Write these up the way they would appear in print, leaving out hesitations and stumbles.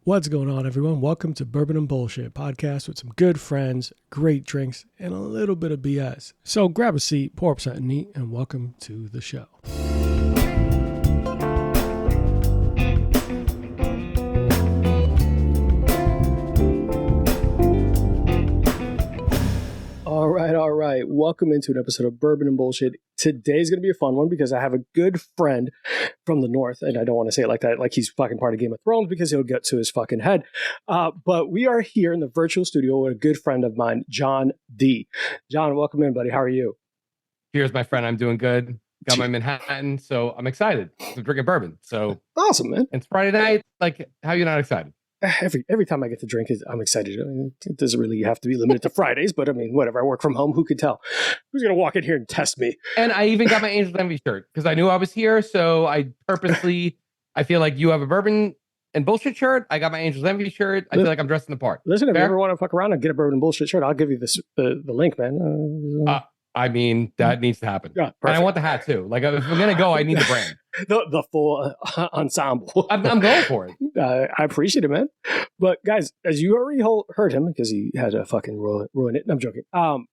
What's going on, everyone? Welcome to Bourbon Bullshit podcast with some good friends, great drinks, and a little bit of BS. So grab a seat, pour up something neat, and welcome to the show. All right. Welcome into an episode of Bourbon and Bullshit. Today's going to be a fun one because I have a good friend from the North, and I don't want to say it like that, like he's fucking part of Game of Thrones because he'll get to his fucking head. But we are here in the virtual studio with a good friend of mine, John D. John, welcome in, buddy. How are you? Cheers, my friend. I'm doing good. Got my Manhattan, so I'm excited. I'm drinking bourbon. So awesome, man. It's Friday night. Like, how are you not excited? Every time I get to drink, I'm excited. It doesn't really have to be limited to Fridays, but I mean, whatever. I work from home. Who could tell? Who's going to walk in here and test me? And I even got my Angels Envy shirt because I knew I was here. So I purposely, I feel like you have a bourbon and bullshit shirt. I got my Angels Envy shirt. I feel like I'm dressed in the part. Listen, if you ever want to fuck around and get a bourbon and bullshit shirt, I'll give you the link, man. I mean, that needs to happen. Yeah, and I want the hat too. Like, if I'm going to go, I need the brand. the full ensemble. I'm going for it. I appreciate it, man. But guys, as you already heard him, because he had to fucking ruin it. No, I'm joking.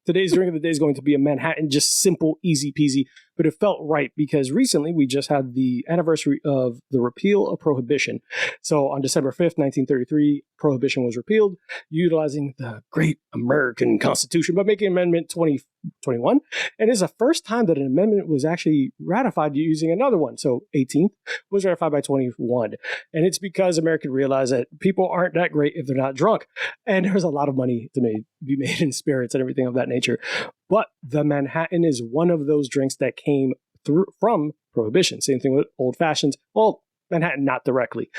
Today's drink of the day is going to be a Manhattan, just simple, easy peasy. But it felt right because recently we just had the anniversary of the repeal of Prohibition. So on December 5th, 1933, Prohibition was repealed, utilizing the great American Constitution by making Amendment 2021. And it's the first time that an amendment was actually ratified using another one. So 18th was ratified by 21. And it's because America realized that people aren't that great if they're not drunk. And there's a lot of money to be made in spirits and everything of that nature. But the Manhattan is one of those drinks that came through from Prohibition. Same thing with old fashions. Well, Manhattan, not directly.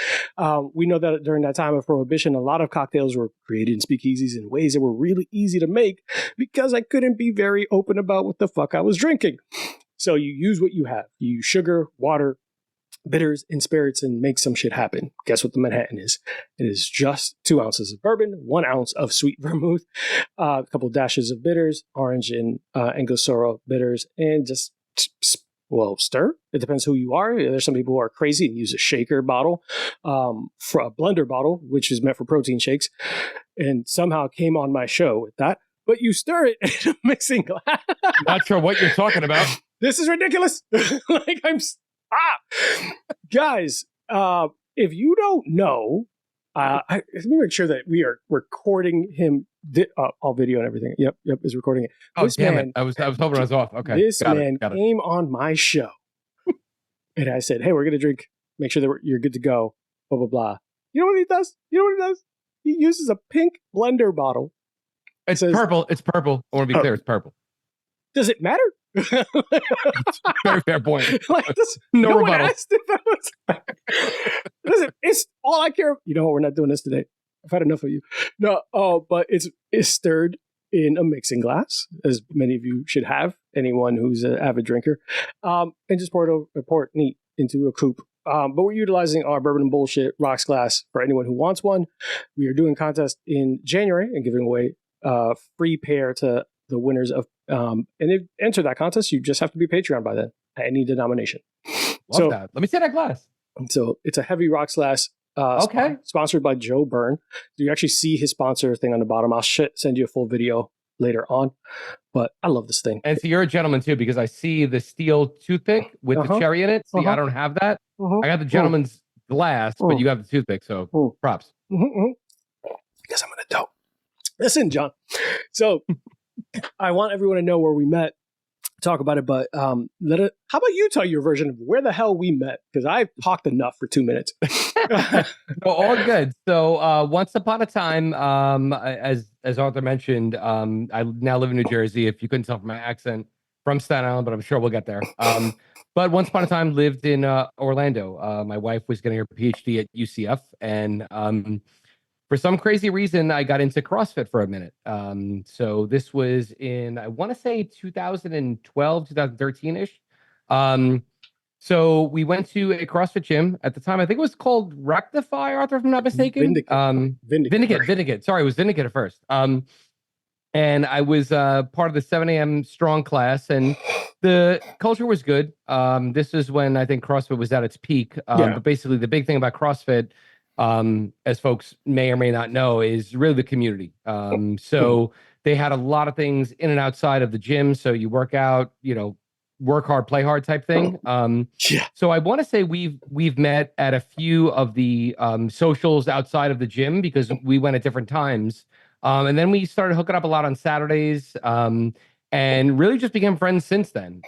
We know that during that time of Prohibition, a lot of cocktails were created in speakeasies in ways that were really easy to make because I couldn't be very open about what the fuck I was drinking. So you use what you have. You use sugar, water, bitters, and spirits and make some shit happen. Guess what the Manhattan is? It is just 2 ounces of bourbon, 1 ounce of sweet vermouth, a couple dashes of bitters, orange and Angostura bitters, and just stir. It depends who you are. There's some people who are crazy and use a shaker bottle, for a blender bottle, which is meant for protein shakes, and somehow came on my show with that. But you stir it in a mixing glass. Not sure what you're talking about. This is ridiculous. Guys, if you don't know, let me make sure that we are recording him. All video and everything. Yep, is recording it. Oh, damn it. I was hoping I was off. Okay. This man came on my show. And I said, hey, we're going to drink. Make sure that you're good to go. Blah, blah, blah. You know what he does? He uses a pink blender bottle. It's purple. It's purple. I want to be clear. It's purple. Does it matter? Very fair point. No rebuttal. Listen, it's all I care. You know what? We're not doing this today. I've had enough of you. No, but it's stirred in a mixing glass, as many of you should have. Anyone who's an avid drinker, and just pour it neat into a coupe. But we're utilizing our Bourbon and Bullshit rocks glass for anyone who wants one. We are doing a contest in January and giving away a free pair to the winners of. And if enter that contest, you just have to be Patreon by then at any denomination. Love that. Let me see that glass. So it's a heavy rocks glass. Okay. Sponsored by Joe Byrne. You actually see his sponsor thing on the bottom. I'll send you a full video later on. But I love this thing. And so you're a gentleman too, because I see the steel toothpick with the cherry in it. See, I don't have that. I got the gentleman's glass, but you have the toothpick. So props. Because I'm an adult. Listen, John. So I want everyone to know where we met. Talk about it, but how about you tell your version of where the hell we met? Because I've talked enough for 2 minutes. All good. So once upon a time, as Arthur mentioned, I now live in New Jersey. If you couldn't tell from my accent, from Staten Island, but I'm sure we'll get there. But once upon a time, lived in Orlando. My wife was getting her PhD at UCF, and for some crazy reason, I got into CrossFit for a minute. So this was in, I want to say 2012, 2013-ish. So we went to a CrossFit gym at the time. I think it was called Rectify, Arthur, if I'm not mistaken. Vindicate. Sorry, it was Vindicate at first. And I was part of the 7 a.m. strong class, and the culture was good. This is when I think CrossFit was at its peak. But basically, the big thing about CrossFit, as folks may or may not know, is really the community. So they had a lot of things in and outside of the gym. So you work out, work hard, play hard type thing. Yeah. So I want to say we've met at a few of the socials outside of the gym because we went at different times. And then we started hooking up a lot on Saturdays, and really just became friends since then.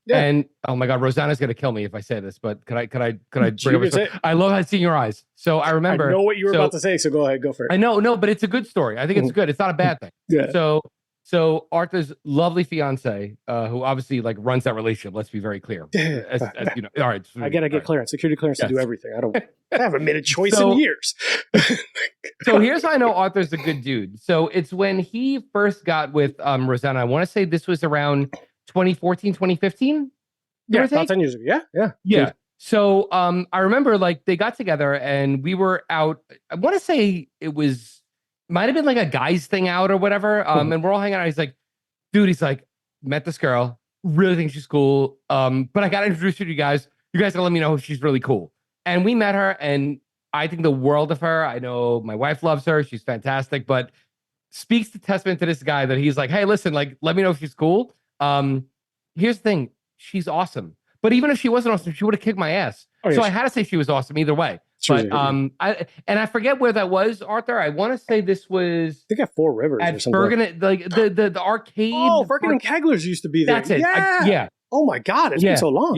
Yeah. And oh my God, Rosanna's gonna kill me if I say this, but could I bring up a story? Say- I love how seeing your eyes. So I remember. I know what you were about to say, so go ahead, go for it. I know, no, but it's a good story. I think it's good. It's not a bad thing. Yeah. So Arthur's lovely fiance, who obviously like runs that relationship. Let's be very clear. As you know, all right. I gotta get clearance, security clearance to do everything. I haven't made a choice in years. So here's how I know Arthur's a good dude. So it's when he first got with Rosanna. I want to say this was around 2014, 2015. Yeah, about 10 years ago. Yeah. Dude. So I remember like they got together and we were out. I want to say it might have been like a guys thing out or whatever. And we're all hanging out. He's like, dude, met this girl, really think she's cool. But I got to introduce you to you guys. You guys gotta let me know if she's really cool. And we met her and I think the world of her. I know my wife loves her. She's fantastic, but speaks to testament to this guy that he's like, hey, listen, like, let me know if she's cool. Here's the thing. She's awesome. But even if she wasn't awesome, she would have kicked my ass. Oh, so I had to say she was awesome either way. But I forget where that was, Arthur. I want to say this was I think at Four Rivers at or something. Bergen, like the arcade. Oh, Bergen and Kegler's used to be there. That's it. Yeah. Oh my God, it's been so long.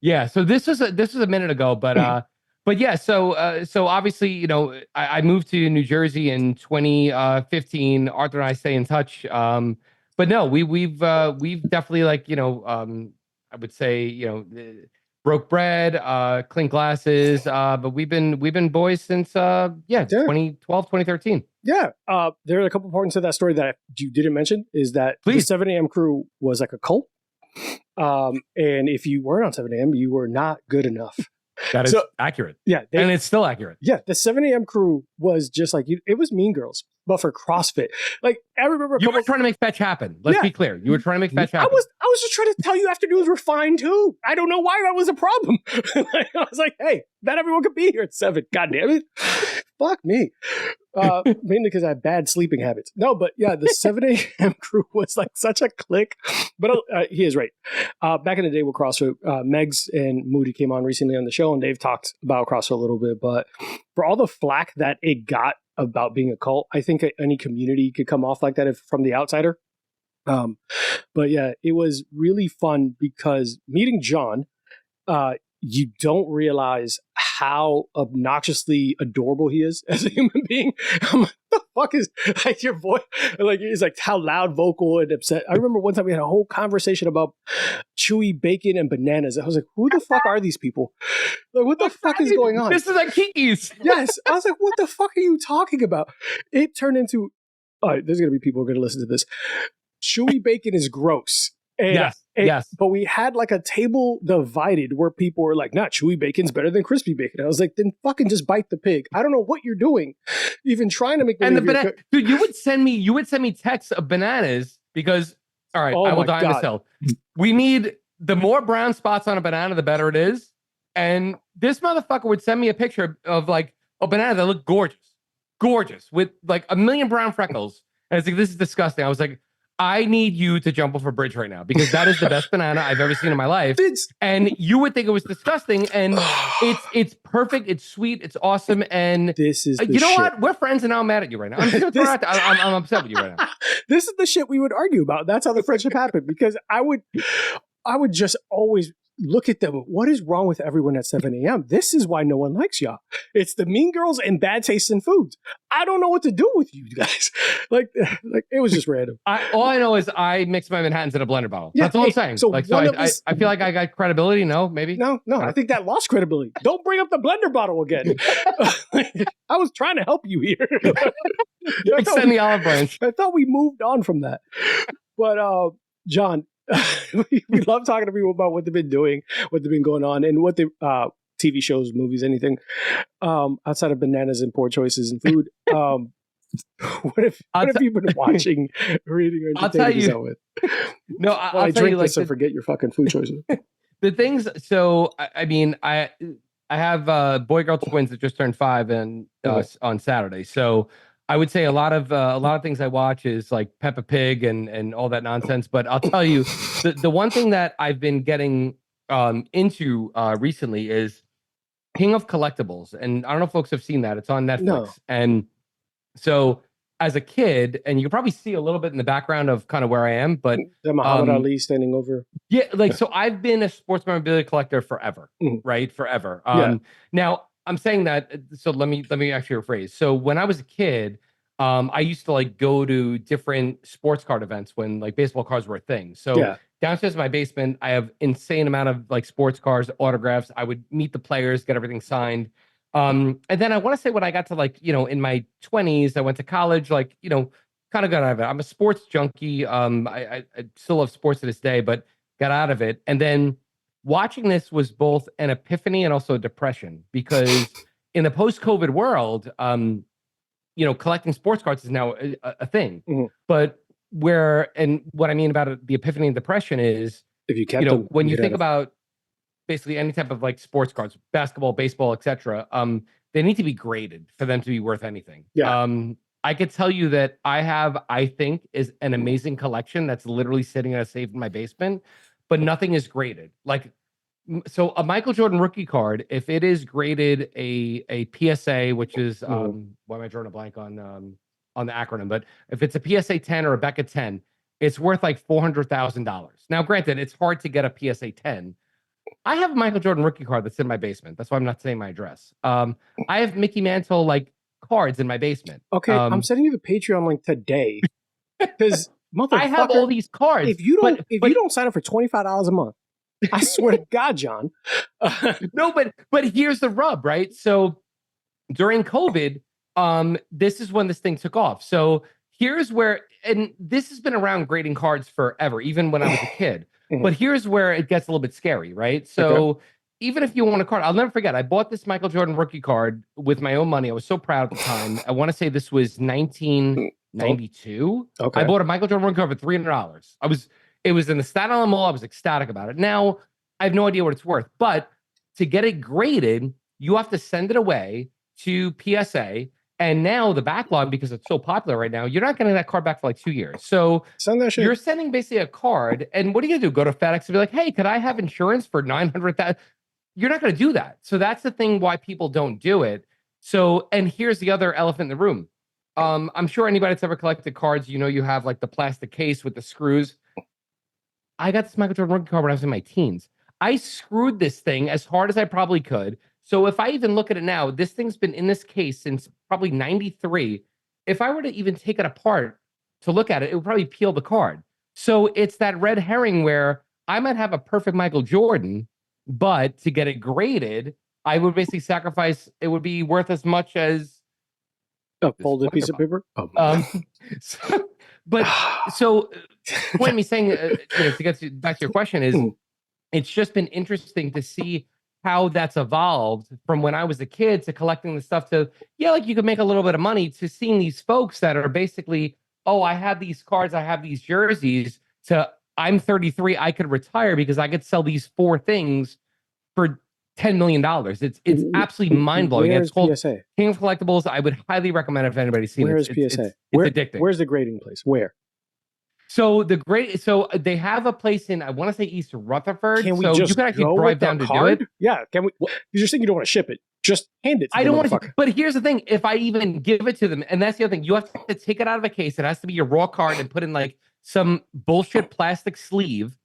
Yeah. So this was a minute ago, but yeah. So obviously, I moved to New Jersey in 2015. Arthur and I stay in touch. But no, we've definitely like I would say broke bread, clink glasses, but we've been boys since 2012, 2013. Yeah. There are a couple points of that story that you didn't mention is that the 7 a.m. crew was like a cult. And if you weren't on 7 a.m., you were not good enough. That is accurate. Yeah. And it's still accurate. Yeah. The 7 a.m. crew was just like, it was Mean Girls, but for CrossFit. Like, I remember you were trying to make fetch happen. Let's be clear. You were trying to make fetch happen. I was just trying to tell you afternoons were fine too. I don't know why that was a problem. I was like, hey, not everyone could be here at 7. God damn it. Fuck me. Mainly because I have bad sleeping habits. No, but yeah, the 7 a.m. crew was like such a clique. But he is right. Back in the day with CrossFit, Megs and Moody came on recently on the show, and they've talked about CrossFit a little bit. But for all the flack that it got about being a cult, I think any community could come off like that from the outsider. But yeah, it was really fun because meeting John, you don't realize how obnoxiously adorable he is as a human being. I'm like, the fuck is like your voice? Like he's like how loud, vocal, and upset. I remember one time we had a whole conversation about chewy bacon and bananas. I was like, who the fuck are these people? Like, what the fuck is going on? This is like Kiki's. Yes. I was like, what the fuck are you talking about? It turned into, all right, there's going to be people who are going to listen to this. Chewy bacon is gross. And yes. But we had like a table divided where people were like, nah, chewy bacon's better than crispy bacon. I was like, then fucking just bite the pig. I don't know what you're doing. Even trying to make dude, you would send me texts of bananas because all right, I will die on this hill. We need the more brown spots on a banana, the better it is. And this motherfucker would send me a picture of like a banana that looked gorgeous with like a million brown freckles. And it's like, this is disgusting. I was like, I need you to jump off a bridge right now because that is the best banana I've ever seen in my life. And you would think it was disgusting, and it's perfect, it's sweet, it's awesome, and this is you know what? We're friends, and now I'm mad at you right now. I'm upset with you right now. This is the shit we would argue about. That's how the friendship happened because I would just always look at them. What is wrong with everyone at 7 a.m.? This is why no one likes y'all. It's the Mean Girls and bad taste in foods. I don't know what to do with you guys. Like it was just random. All I know is I mix my Manhattans in a blender bottle. Yeah, that's all I'm saying. So I feel like I got credibility. No, maybe. No. I think that lost credibility. Don't bring up the blender bottle again. I was trying to help you here. Extend the olive branch. I thought we moved on from that. But John, we love talking to people about what they've been doing, what they've been going on, and what they TV shows, movies, anything outside of bananas and poor choices in food. What have you been watching, reading, or entertaining yourself with? No, I'll tell drink you, like, this and forget your fucking food choices. The things. So I mean, I have boy girl twins that just turned 5 and on Saturday. So I would say a lot of things I watch is like Peppa Pig and all that nonsense. But I'll tell you, the one thing that I've been getting into recently is King of Collectibles, and I don't know if folks have seen that. It's on Netflix, No. and so as a kid, and you can probably see a little bit in the background of kind of where I am, but The Muhammad Ali standing over. yeah, like so I've been a sports memorabilia collector forever, Mhm. right? Forever. Yeah. Now I'm saying that, so let me actually rephrase. So when I was a kid, I used to like go to different sports card events when like baseball cards were a thing. So Yeah. downstairs in my basement, I have insane amount of like sports cards, autographs. I would meet the players, get everything signed. And then I want to say when I got to like, in my 20s, I went to college, like, kind of got out of it. I'm a sports junkie. I still love sports to this day, but got out of it. And then watching this was both an epiphany and also a depression because in the post-COVID world, collecting sports cards is now a thing. Mhm. But what I mean about it, the epiphany and depression is, If you kept them, when you think about basically any type of like sports cards, basketball, baseball, etc., they need to be graded for them to be worth anything. Yeah. I could tell you that I think, is an amazing collection that's literally sitting in a safe in my basement, but nothing is graded. Like, so a Michael Jordan rookie card, if it is graded a PSA, which is why am I drawing a blank on the acronym? But if it's a PSA 10 or a Becca 10, it's worth like $400,000. Now, granted, it's hard to get a PSA 10. I have a Michael Jordan rookie card that's in my basement. That's why I'm not saying my address. I have Mickey Mantle like cards in my basement. Okay, I'm sending you the Patreon link today because motherfucker, I have all these cards. If you don't sign up for $25 a month, I swear to God, John. No, but here's the rub, right? So during COVID, this is when this thing took off. So here's where, and this has been around grading cards forever, even when I was a kid. But here's where it gets a little bit scary, right? So even if you want a card, I'll never forget, I bought this Michael Jordan rookie card with my own money. I was so proud at the time. I want to say this was 1992. Okay. I bought a Michael Jordan rookie card for $300. It was in the Staten Island Mall. I was ecstatic about it. Now, I have no idea what it's worth, but to get it graded, you have to send it away to PSA. And now the backlog, because it's so popular right now, you're not getting that card back for like 2 years. So send that shit. You're sending basically a card, and what are you gonna do? Go to FedEx and be like, "Hey, could I have insurance for $900,000?" You're not gonna do that. So that's the thing why people don't do it. So, and here's the other elephant in the room. I'm sure anybody that's ever collected cards, you have like the plastic case with the screws. I got this Michael Jordan rookie card when I was in my teens. I screwed this thing as hard as I probably could. So if I even look at it now, this thing's been in this case since probably 93. If I were to even take it apart to look at it, it would probably peel the card. So it's that red herring where I might have a perfect Michael Jordan, but to get it graded, I would basically sacrifice, it would be worth as much as a folded piece of paper. So point me saying, to get back to your question is, it's just been interesting to see how that's evolved from when I was a kid to collecting the stuff to, like you could make a little bit of money, to seeing these folks that are basically, oh, I have these cards, I have these jerseys, to I'm 33, I could retire because I could sell these 4 things for $10 million. It's absolutely mind-blowing. It's called PSA? King of Collectibles. I would highly recommend it if anybody's seen it. Where is PSA? It's addicting. Where's the grading place? Where? So they have a place in, I want to say, East Rutherford. Can we so just you can actually go drive with the down to card? do it. Yeah, can we? Because you're saying you don't want to ship it. Just hand it to I the don't want motherfucker. to, but here's the thing. If I even give it to them, and that's the other thing, you have to take it out of a case. It has to be your raw card and put in like some bullshit plastic sleeve.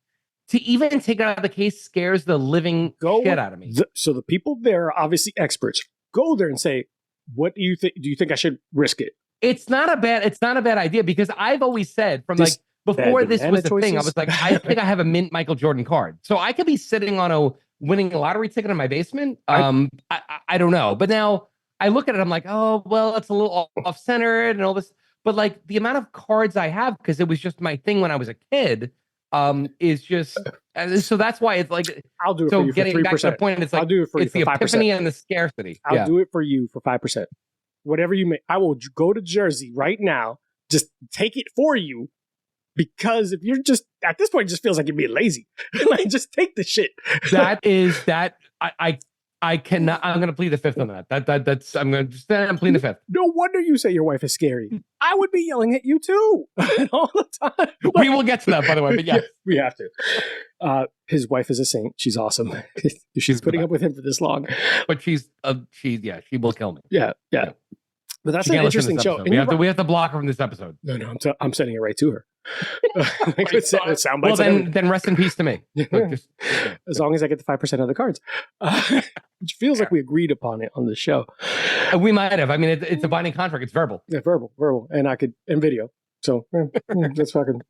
To even take it out of the case scares the living shit out of me. So the people there are obviously experts. Go there and say, what do you think? Do you think I should risk it? It's not a bad idea, because I've always said before this was the thing, I was like, I think I have a mint Michael Jordan card. So I could be sitting on winning a lottery ticket in my basement. I don't know. But now I look at it, I'm like, oh, well, it's a little off-centered and all this. But like the amount of cards I have, because it was just my thing when I was a kid, is just, so that's why it's like, I'll do it for you for 3%. Getting back to the point, it's like, I'll do it for it's you the for 5%. epiphany and the scarcity. I'll do it for you for 5%. Whatever you make, I will go to Jersey right now, just take it for you. Because if you're just, at this point, it just feels like you're being lazy. Like, just take the shit. That is that. I I cannot. I'm going to plead the fifth on that. That's. I'm going to just. I'm pleading the fifth. No wonder you say your wife is scary. I would be yelling at you too all the time. We will get to that, by the way. But yeah, we have to. His wife is a saint. She's awesome. She's putting up with him for this long. But she will kill me. Yeah. But that's an interesting show. We have to block her from this episode. No, I'm sending it right to her. Well, then rest in peace to me. As long as I get the 5% of the cards, which feels like we agreed upon it on the show. We might have. I mean, it's a binding contract. It's verbal. Yeah, verbal, and video. So that's fucking.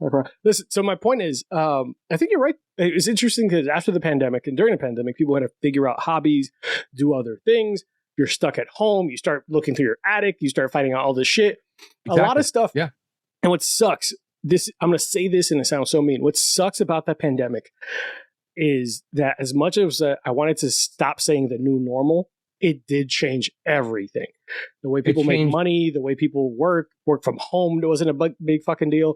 Listen. So my point is, I think you're right. It's interesting because after the pandemic and during the pandemic, people had to figure out hobbies, do other things. You're stuck at home. You start looking through your attic. You start finding out all this shit. Exactly. A lot of stuff. Yeah. And what sucks, I'm going to say this and it sounds so mean. What sucks about that pandemic is that as much as I wanted to stop saying the new normal, it did change everything. The way people make money, the way people work from home. It wasn't a big fucking deal.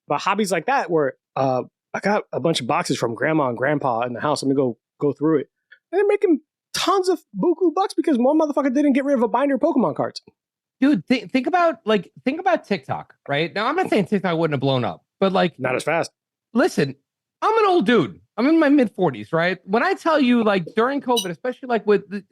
But hobbies like that where I got a bunch of boxes from grandma and grandpa in the house. I'm going to go through it. And they're making tons of buku bucks because one motherfucker didn't get rid of a binder of Pokemon cards. Dude, think about TikTok, right? Now, I'm not saying TikTok wouldn't have blown up, but like not as fast. Listen, I'm an old dude. I'm in my mid 40s, right? When I tell you, like during COVID, especially like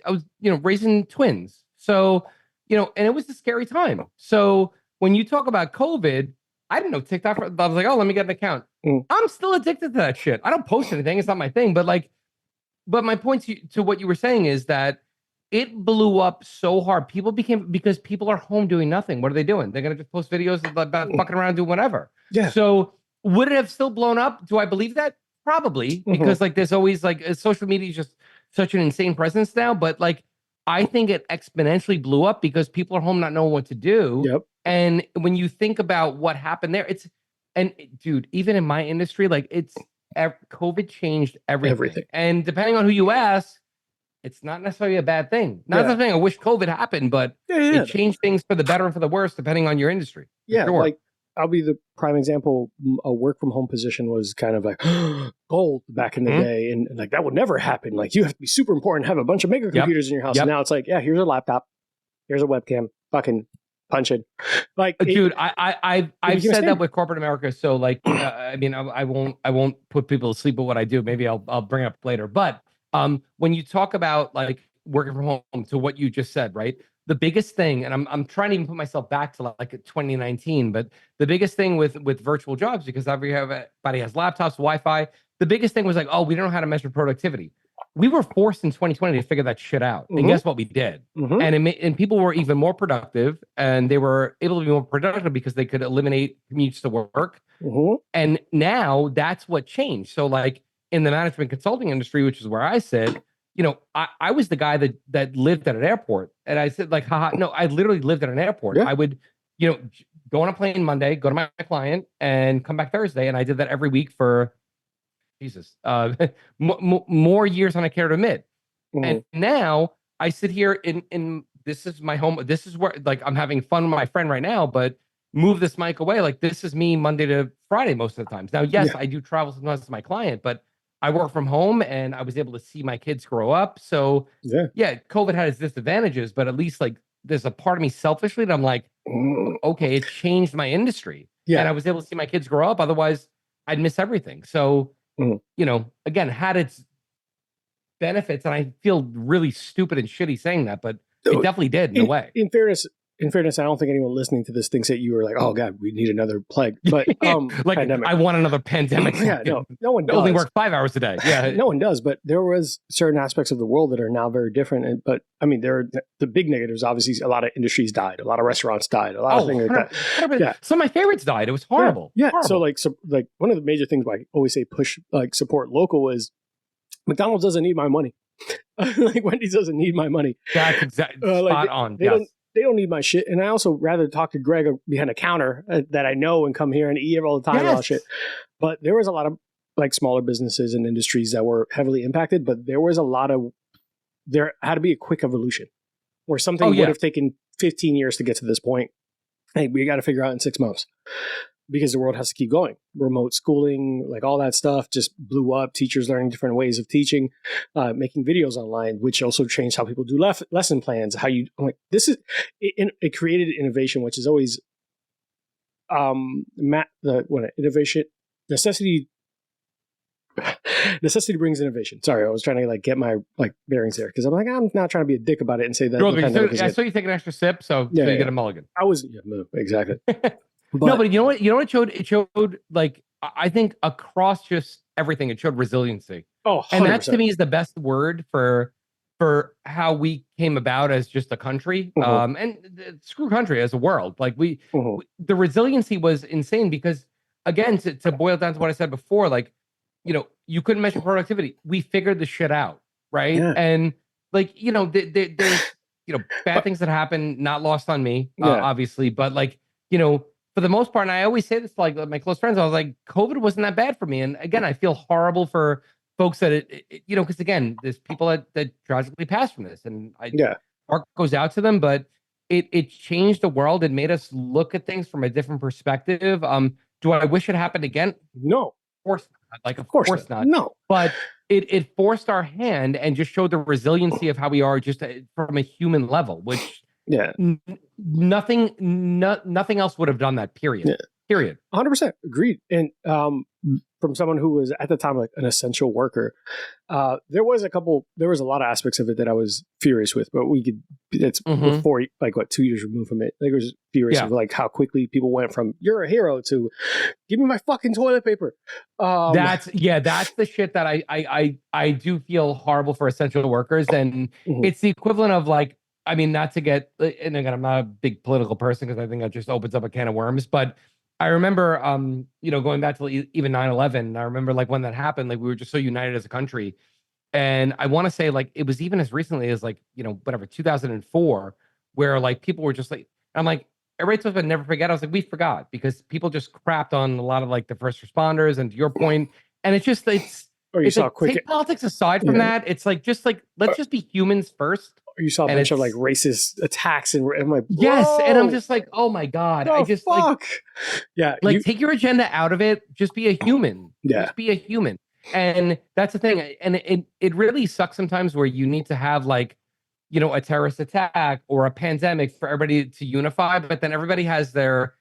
I was, raising twins, so and it was a scary time. So when you talk about COVID, I didn't know TikTok. I was like, oh, let me get an account. I'm still addicted to that shit. I don't post anything. It's not my thing. But my point to what you were saying is that it blew up so hard. Because people are home doing nothing. What are they doing? They're going to just post videos about fucking around, doing whatever. Yeah. So would it have still blown up? Do I believe that? Probably. Because like there's always like social media is just such an insane presence now. But like I think it exponentially blew up because people are home not knowing what to do. Yep. And when you think about what happened there, dude, even in my industry, like COVID changed everything. And depending on who you ask, it's not necessarily a bad thing. Not the thing. I wish COVID happened, but it changed things for the better and for the worse, depending on your industry. Yeah, sure. Like I'll be the prime example. A work from home position was kind of like gold back in the day, and like that would never happen. Like you have to be super important, have a bunch of mega computers in your house. And now it's like, yeah, here's a laptop, here's a webcam, fucking punch it. Like, dude, I've said that with corporate America. So like, I mean, I won't put people to sleep with what I do. Maybe I'll bring it up later. But when you talk about like working from home, to what you just said, right? The biggest thing, and I'm trying to even put myself back to like 2019, but the biggest thing with virtual jobs, because everybody has laptops, Wi-Fi. The biggest thing was like, oh, we don't know how to measure productivity. We were forced in 2020 to figure that shit out. And guess what we did? And people were even more productive, and they were able to be more productive because they could eliminate commutes to work. And now that's what changed. So like in the management consulting industry, which is where I sit, I was the guy that lived at an airport. And I said like, haha, no, I literally lived at an airport. Yeah. I would, go on a plane Monday, go to my client and come back Thursday. And I did that every week for Jesus, more years than I care to admit. And now I sit here in this is my home. This is where like I'm having fun with my friend right now, but move this mic away. Like this is me Monday to Friday most of the times. Now, yes, I do travel sometimes to my client, but I work from home and I was able to see my kids grow up. So yeah, COVID had its disadvantages, but at least like there's a part of me selfishly that I'm like, okay, it changed my industry. Yeah. And I was able to see my kids grow up. Otherwise I'd miss everything. So, again, had its benefits, and I feel really stupid and shitty saying that, but it definitely did in a way. In fairness, I don't think anyone listening to this thinks that you were like, oh God, we need another plague. But like pandemic. I want another pandemic. Yeah, no one does. Only work 5 hours a day. Yeah, no one does. But there was certain aspects of the world that are now very different. But I mean, there are the big negatives. Obviously, a lot of industries died. A lot of restaurants died. A lot of things like that. Yeah. Some of my favorites died. It was horrible. Yeah. Horrible. So like one of the major things I always say support local is McDonald's doesn't need my money. Like Wendy's doesn't need my money. That's exactly spot on. They don't need my shit. And I also rather talk to Greg behind a counter that I know and come here and eat all the time and all that shit. But there was a lot of like smaller businesses and industries that were heavily impacted, but there had to be a quick evolution where something would have taken 15 years to get to this point. Hey, we got to figure out in 6 months. because the world has to keep going. Remote schooling, like all that stuff just blew up. Teachers learning different ways of teaching, making videos online, which also changed how people do lesson plans. I'm like, it created innovation, which is always innovation, necessity brings innovation. Sorry, I was trying to like get my like bearings there because I'm like, I'm not trying to be a dick about it and say that. I saw you take an extra sip, so you get a mulligan. I was exactly. No, but you know what? You know what it showed? It showed like I think across just everything, it showed resiliency. Oh, 100%. And that to me is the best word for how we came about as just a country, and screw country as a world. Like we the resiliency was insane because again, to boil it down to what I said before, like, you know, you couldn't measure productivity. We figured the shit out, right? Yeah. And like, you know, there's you know bad things that happen, not lost on me, obviously, but like, you know, for the most part, and I always say this to like my close friends, I was like, COVID wasn't that bad for me. And again, I feel horrible for folks that it you know, because again, there's people that tragically passed from this, and heart goes out to them, but it changed the world. It made us look at things from a different perspective. Do I wish it happened again? No. Of course not. Like, of course not. No. But it forced our hand and just showed the resiliency of how we are just from a human level, which nothing else would have done that, period. Yeah. Period. 100% agreed. And from someone who was at the time like an essential worker, there was a lot of aspects of it that I was furious with, but it's before like what 2 years removed from it. Like, I was furious of like how quickly people went from "you're a hero" to "give me my fucking toilet paper." That's the shit that I do feel horrible for essential workers, and it's the equivalent of like, I mean, not to get, and again, I'm not a big political person because I think that just opens up a can of worms, but I remember, you know, going back to even 9/11, I remember like when that happened, like we were just so united as a country. And I want to say like, it was even as recently as like, you know, whatever, 2004, where like people were just like, I'm like, everybody's supposed to never forget. I was like, we forgot because people just crapped on a lot of like the first responders, and to your point, and it's just, take politics aside from that. It's like, just like, let's just be humans first. You saw a bunch of like racist attacks, and I'm like, bro, yes, and I'm just like, oh my god, I just fuck. Like take your agenda out of it. Just be a human. Just be a human, and that's the thing. And it really sucks sometimes where you need to have like, you know, a terrorist attack or a pandemic for everybody to unify, but then everybody has their.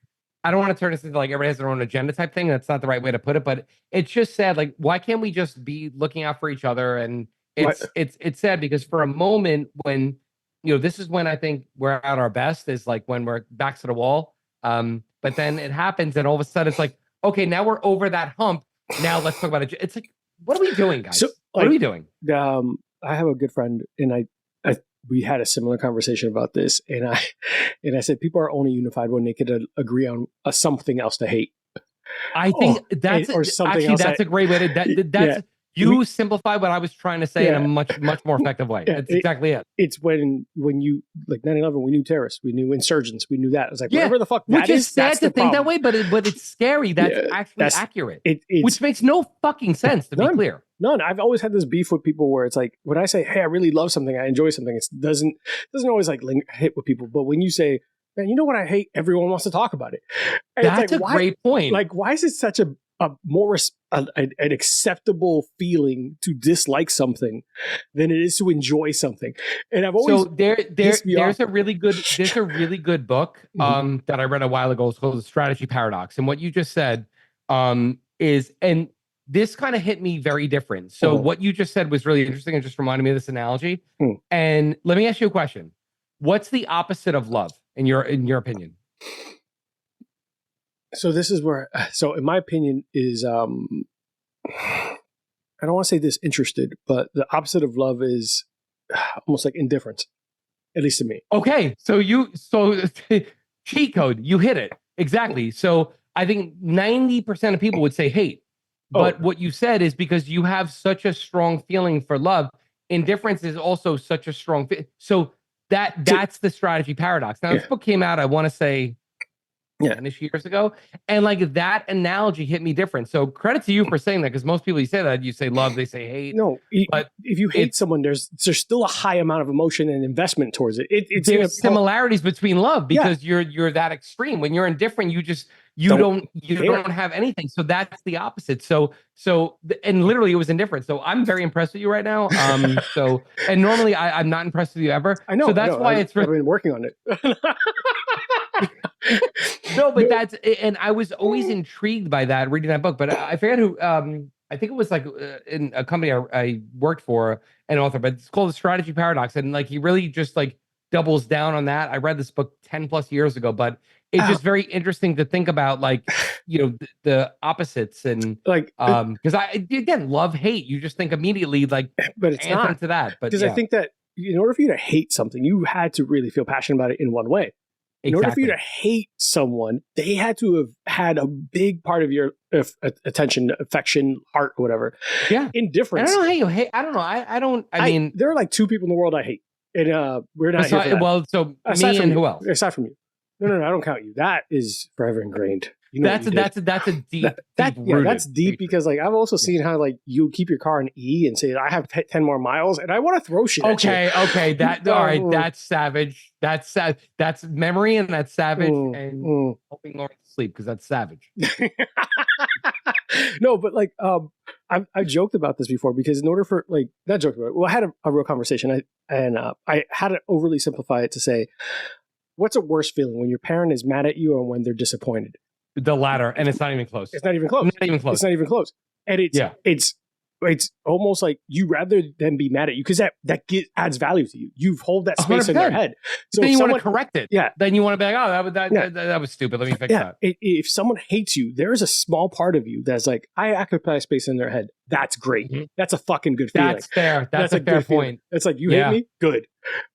I don't want to turn this into like everybody has their own agenda type thing. That's not the right way to put it, but it's just sad. Like, why can't we just be looking out for each other? And it's sad because for a moment when, you know, this is when I think we're at our best, is like when we're backs to the wall. But then it happens and all of a sudden it's like, okay, now we're over that hump. Now let's talk about it. It's like, what are we doing, guys? So, what are we doing? I have a good friend, and we had a similar conversation about this, and I said people are only unified when they could agree on something else to hate. I think that's a great way to you simplify what I was trying to say in a much more effective way. That's exactly it. It's when you like 9/11, we knew terrorists, we knew insurgents, we knew that. It's like whatever the fuck that which is sad to think that way, but it's scary. That's actually accurate. Which makes no fucking sense, to be clear. None. I've always had this beef with people where it's like when I say, "Hey, I really love something, I enjoy something," it doesn't always like hit with people. But when you say, "Man, you know what I hate?" Everyone wants to talk about it. And that's like, a great point. Like, why is it such an acceptable feeling to dislike something than it is to enjoy something? And I've always there's a really good book that I read a while ago. It's called The Strategy Paradox, and what you just said is, and this kind of hit me very different. So what you just said was really interesting and just reminded me of this analogy. And let me ask you a question: what's the opposite of love in your opinion? So this is where, in my opinion, is I don't want to say disinterested, but the opposite of love is almost like indifference, at least to me. Okay, so cheat code, you hit it exactly. So I think 90% of people would say hate, but what you said is because you have such a strong feeling for love, indifference is also such a strong. So that's the strategy paradox. Now this book came out, I want to say, 10-ish years ago, and like that analogy hit me different. So credit to you for saying that, because most people you say that, you say love, they say hate. No, but if you hate someone, there's still a high amount of emotion and investment towards it. There's similarities between love because you're that extreme. When you're indifferent, you just you don't have anything. So that's the opposite. And literally it was indifferent. So I'm very impressed with you right now. And normally I'm not impressed with you ever. I know. So that's why I've been working on it. No, but and I was always intrigued by that reading that book, but I forget who, I think it was like in a company I worked for, an author, but it's called The Strategy Paradox. And like, he really just like doubles down on that. I read this book 10 plus years ago, but it's just very interesting to think about, like, the opposites and like, because I, again, love, hate, you just think immediately like, but it's not into that. But because I think that in order for you to hate something, you had to really feel passionate about it in one way. In order for you to hate someone, they had to have had a big part of your attention, affection, heart, whatever. Yeah. Indifference. I don't know how you hate. I don't know. I mean, there are like two people in the world I hate. And we're not here for that. Well, so aside me and who else? Aside from you. No, I don't count you. That is forever ingrained. That's a deep. That's deep because like I've also seen how like you keep your car in E and say I have 10 more miles and I want to throw shit. Okay, that all right. That's savage. That's memory and that's savage and helping Lauren to sleep because that's savage. No, but like I joked about this before because in order for like not joked about it. Well, I had a real conversation I had to overly simplify it to say, what's a worse feeling when your parent is mad at you or when they're disappointed? The latter, and it's not even close. It's not even close. It's not even close. And it's almost like you rather than be mad at you because that adds value to you. You hold that space 100%. In their head. So then you want to correct it. Yeah. Then you want to be like, oh, that was stupid. Let me fix that. If someone hates you, there is a small part of you that's like, I occupy space in their head. That's great. Mm-hmm. That's a fucking good feeling. That's fair. That's a fair point. It's like, you hate me? Good.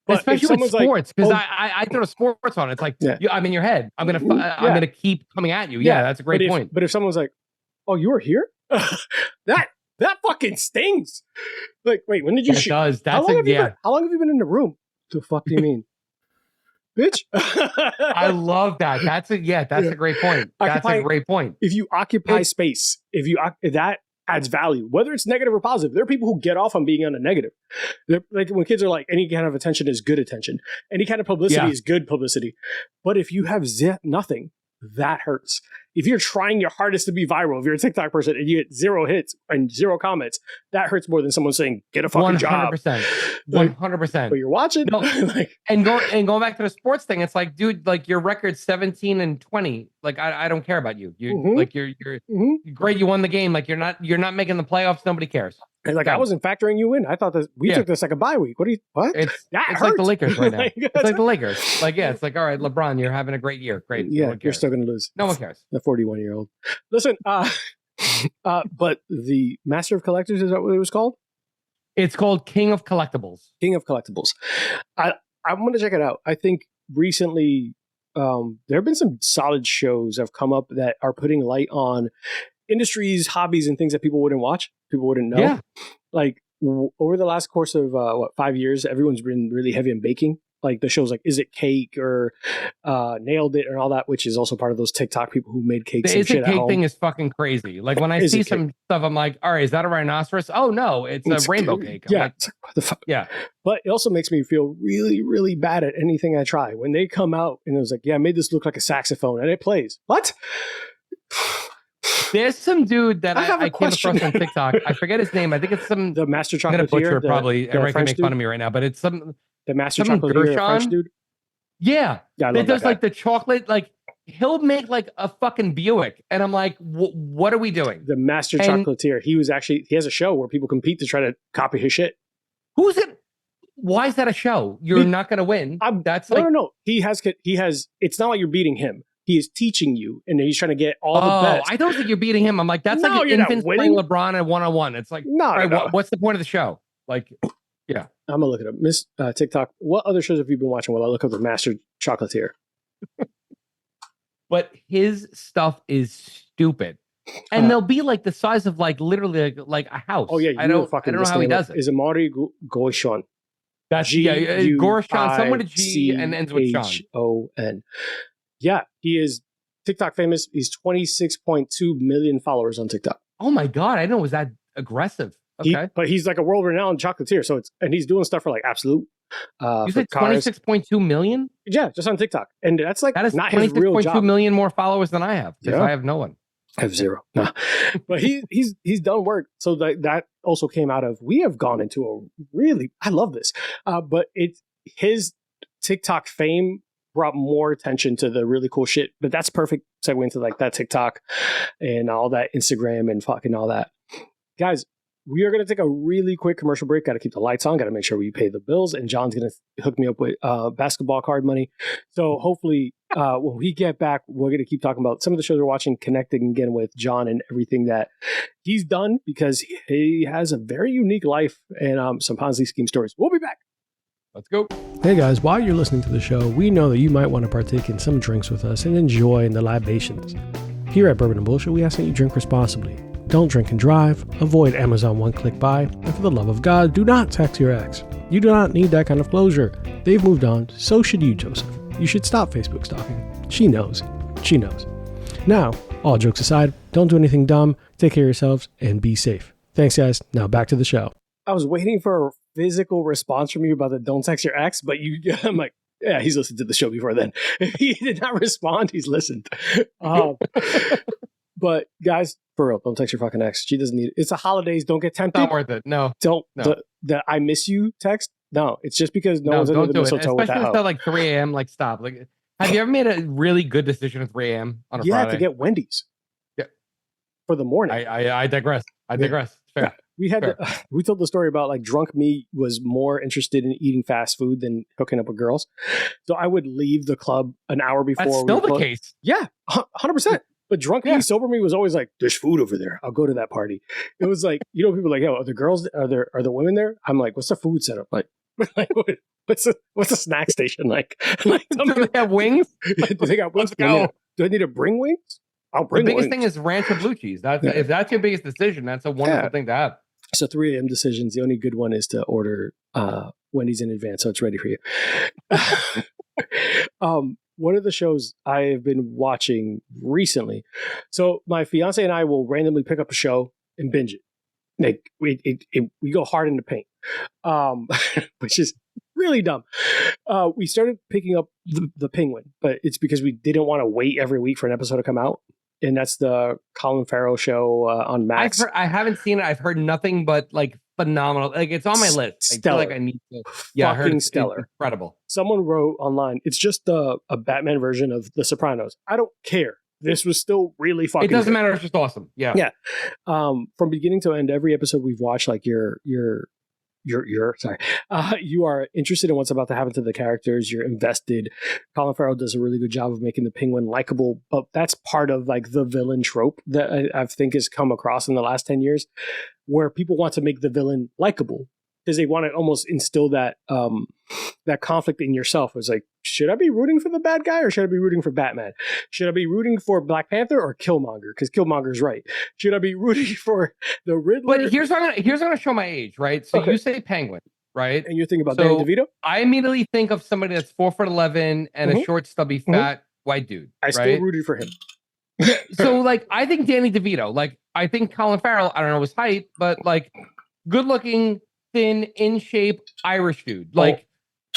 But especially with sports, because I throw sports on. It's like, I'm in your head. I'm gonna keep coming at you. Yeah, that's a great point. But if someone's like, oh, you were here? That fucking stings. Like, wait, when did you shoot? How long have you been in the room? The fuck do you mean? Bitch. I love that. That's a great point. That's a great point. If you occupy space, that adds value, whether it's negative or positive. There are people who get off on being on a negative. They're, like when kids are like, any kind of attention is good attention. Any kind of publicity is good publicity. But if you have nothing, that hurts. If you're trying your hardest to be viral, if you're a TikTok person and you get 0 hits and 0 comments, that hurts more than someone saying, get a fucking 100%, job. 100%. But you're watching. No, and going back to the sports thing, it's like, dude, like your record's 17-20. Like, I don't care about you. You like you're great. You won the game. Like you're not making the playoffs. Nobody cares. And like I wasn't factoring you in. I thought that we took this like a bye week. What? It's like the Lakers right now. It's like the Lakers. Like, it's like, all right, LeBron, you're having a great year. Great. Yeah, you're still gonna lose. No one cares. The 41-year-old. Listen, but the Master of Collectors, is that what it was called? It's called King of Collectibles. King of Collectibles. I'm gonna check it out. I think recently there have been some solid shows that have come up that are putting light on industries, hobbies, and things that people wouldn't watch, people wouldn't know. Yeah. Like over the last course of 5 years, everyone's been really heavy on baking. Like the shows like Is It Cake or Nailed It and all that, which is also part of those TikTok people who made cakes. The Is It Cake thing is fucking crazy. Like when I see some stuff, I'm like, all right, is that a rhinoceros? Oh no, it's a rainbow cake. Yeah. Like, what the fuck? Yeah. But it also makes me feel really, really bad at anything I try. When they come out and it was like, yeah, I made this look like a saxophone and it plays. What? There's some dude that I came across on TikTok. I forget his name. I think it's the Master Chocolatier. I'm going to butcher it probably. Everyone can make fun of me right now, but it's the Master Chocolatier, French dude. Yeah. That does like the chocolate, like he'll make like a fucking Buick. And I'm like, what are we doing? The Master Chocolatier. He has a show where people compete to try to copy his shit. Who's it? Why is that a show? You're not going to win. No. He has, it's not like you're beating him. He is teaching you, and he's trying to get all the best. I don't think you're beating him. I'm like, that's like an infant playing LeBron at 1-on-1. It's like, what's the point of the show? Like, yeah. I'm going to look it up. Miss TikTok, what other shows have you been watching while I look up the Master Chocolatier? But his stuff is stupid. And they'll be like the size of like literally like a house. Oh, yeah. I don't know how he does it. Is Amari Goishon? That's Gorshon, someone with G and ends with Sean. H-O-N. Yeah, he is TikTok famous. He's 26.2 million followers on TikTok. Oh my God, I didn't know it was that aggressive. Okay. But he's like a world-renowned chocolatier. And he's doing stuff for like Absolute. You for said cars. 26.2 million? Yeah, just on TikTok. And that's like That is not his real 26.2 job. million more followers than I have because Yeah. I have no one. I have zero. No. But he's done work. So that also came out of, we have gone into a really, I love this. But it's his TikTok fame brought more attention to the really cool shit. But that's perfect segue into like that TikTok and all that Instagram and fucking all that. Guys, we are going to take a really quick commercial break. Got to keep the lights on. Got to make sure we pay the bills. And John's going to hook me up with basketball card money. So hopefully when we get back, we're going to keep talking about some of the shows we're watching, connecting again with John and everything that he's done because he has a very unique life and some Ponzi scheme stories. We'll be back. Let's go. Hey guys, while you're listening to the show, we know that you might want to partake in some drinks with us and enjoy the libations. Here at Bourbon Bullshit, we ask that you drink responsibly. Don't drink and drive, avoid Amazon one-click buy, and for the love of God, do not text your ex. You do not need that kind of closure. They've moved on, so should you, Joseph. You should stop Facebook stalking. She knows. She knows. Now, all jokes aside, don't do anything dumb, take care of yourselves, and be safe. Thanks guys, now back to the show. I was waiting for a physical response from you about the don't text your ex, but I'm like, yeah, he's listened to the show before then. If he did not respond, he's listened. But guys, for real, don't text your fucking ex. She doesn't need it. It's the holidays. Don't get tempted. Not worth it. No. Don't. No. The I miss you text. No, it's just because no one's don't under the do it. mistletoe with that Especially if hoe. it's at like 3 a.m. Like, stop. Like, have you ever made a really good decision at 3 a.m. on a Friday? To get Wendy's. Yeah. For the morning. I digress. I digress. It's fair. Yeah. We had we told the story about like drunk me was more interested in eating fast food than hooking up with girls. So I would leave the club an hour before. That's still the case. Yeah, 100%. But drunk me, sober me was always like, there's food over there. I'll go to that party. It was like, people are like, yo, are the girls, are the women there? I'm like, what's the food setup like? What's the snack station like? Like, do they have wings? Do they got wings? Do I need to bring wings? I'll bring the biggest wings. thing is ranch or blue cheese. If that's your biggest decision, that's a wonderful thing to have. So 3 a.m. decisions. The only good one is to order Wendy's in advance, so it's ready for you. One of the shows I have been watching recently. So my fiance and I will randomly pick up a show and binge it. Like we go hard in the paint, which is really dumb. We started picking up the Penguin, but it's because we didn't want to wait every week for an episode to come out. And that's the Colin Farrell show on Max. I haven't seen it. I've heard nothing but like phenomenal. Like it's on my list. Stellar. I feel like I need to. Yeah, I heard stellar. It's incredible. Someone wrote online, it's just a Batman version of The Sopranos. I don't care. This was still really fucking It doesn't good. matter. It's just awesome. Yeah. Yeah. From beginning to end, every episode we've watched, like you are interested in what's about to happen to the characters. You're invested. Colin Farrell does a really good job of making the Penguin likable, but that's part of like the villain trope that I think has come across in the last 10 years, where people want to make the villain likable because they want to almost instill that that conflict in yourself. It's like, should I be rooting for the bad guy or should I be rooting for Batman? Should I be rooting for Black Panther or Killmonger? Because Killmonger's right. Should I be rooting for the Riddler? But here's what I'm gonna show my age, right? So you say Penguin, right? And you're thinking about Danny DeVito? I immediately think of somebody that's 4'11" and a short, stubby, fat white dude. I still rooted for him. So like, I think Danny DeVito. Like, I think Colin Farrell. I don't know his height, but like, good looking, thin, in shape Irish dude. Like,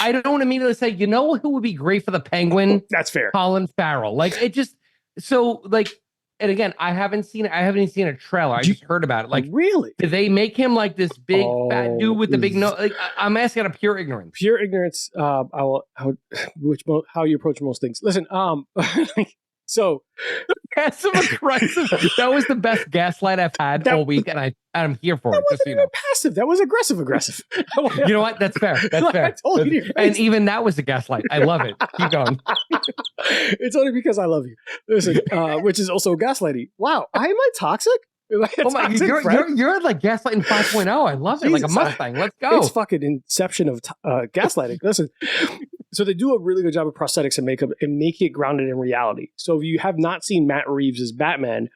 I don't immediately say, you know who would be great for the Penguin? That's fair. Colin Farrell. Like, it just so like. And again, I haven't seen a trailer. I just heard about it. Like, really? Did they make him like this big fat dude with the big nose? Like, I'm asking out of pure ignorance. Pure ignorance. How you approach most things. Listen, so passive aggressive. That was the best gaslight I've had all week, and I'm here for it. That wasn't even passive. That was aggressive. You know what? That's fair. That's fair. And even that was a gaslight. I love it. Keep going. It's only because I love you. Listen, which is also gaslighting. Wow, am I toxic? Oh my! You're like gaslighting 5.0. I love it. Jesus, like a Mustang. Let's go. It's fucking inception of gaslighting. Listen. So they do a really good job of prosthetics and makeup and make it grounded in reality. So if you have not seen Matt Reeves as Batman,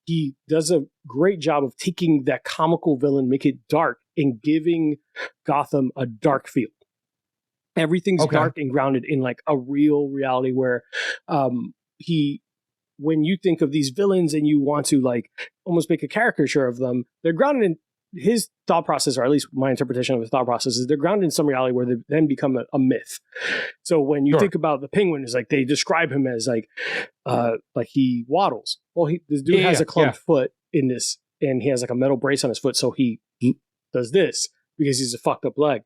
he does a great job of taking that comical villain, make it dark, and giving Gotham a dark feel. Everything's dark and grounded in like a real reality where when you think of these villains and you want to like almost make a caricature of them, they're grounded in his thought process, or at least my interpretation of his thought process, is they're grounded in some reality where they then become a myth. So when you think about the Penguin, is like they describe him as like he waddles. Well, this dude has a clubbed foot in this, and he has like a metal brace on his foot, so he does this because he's a fucked up leg.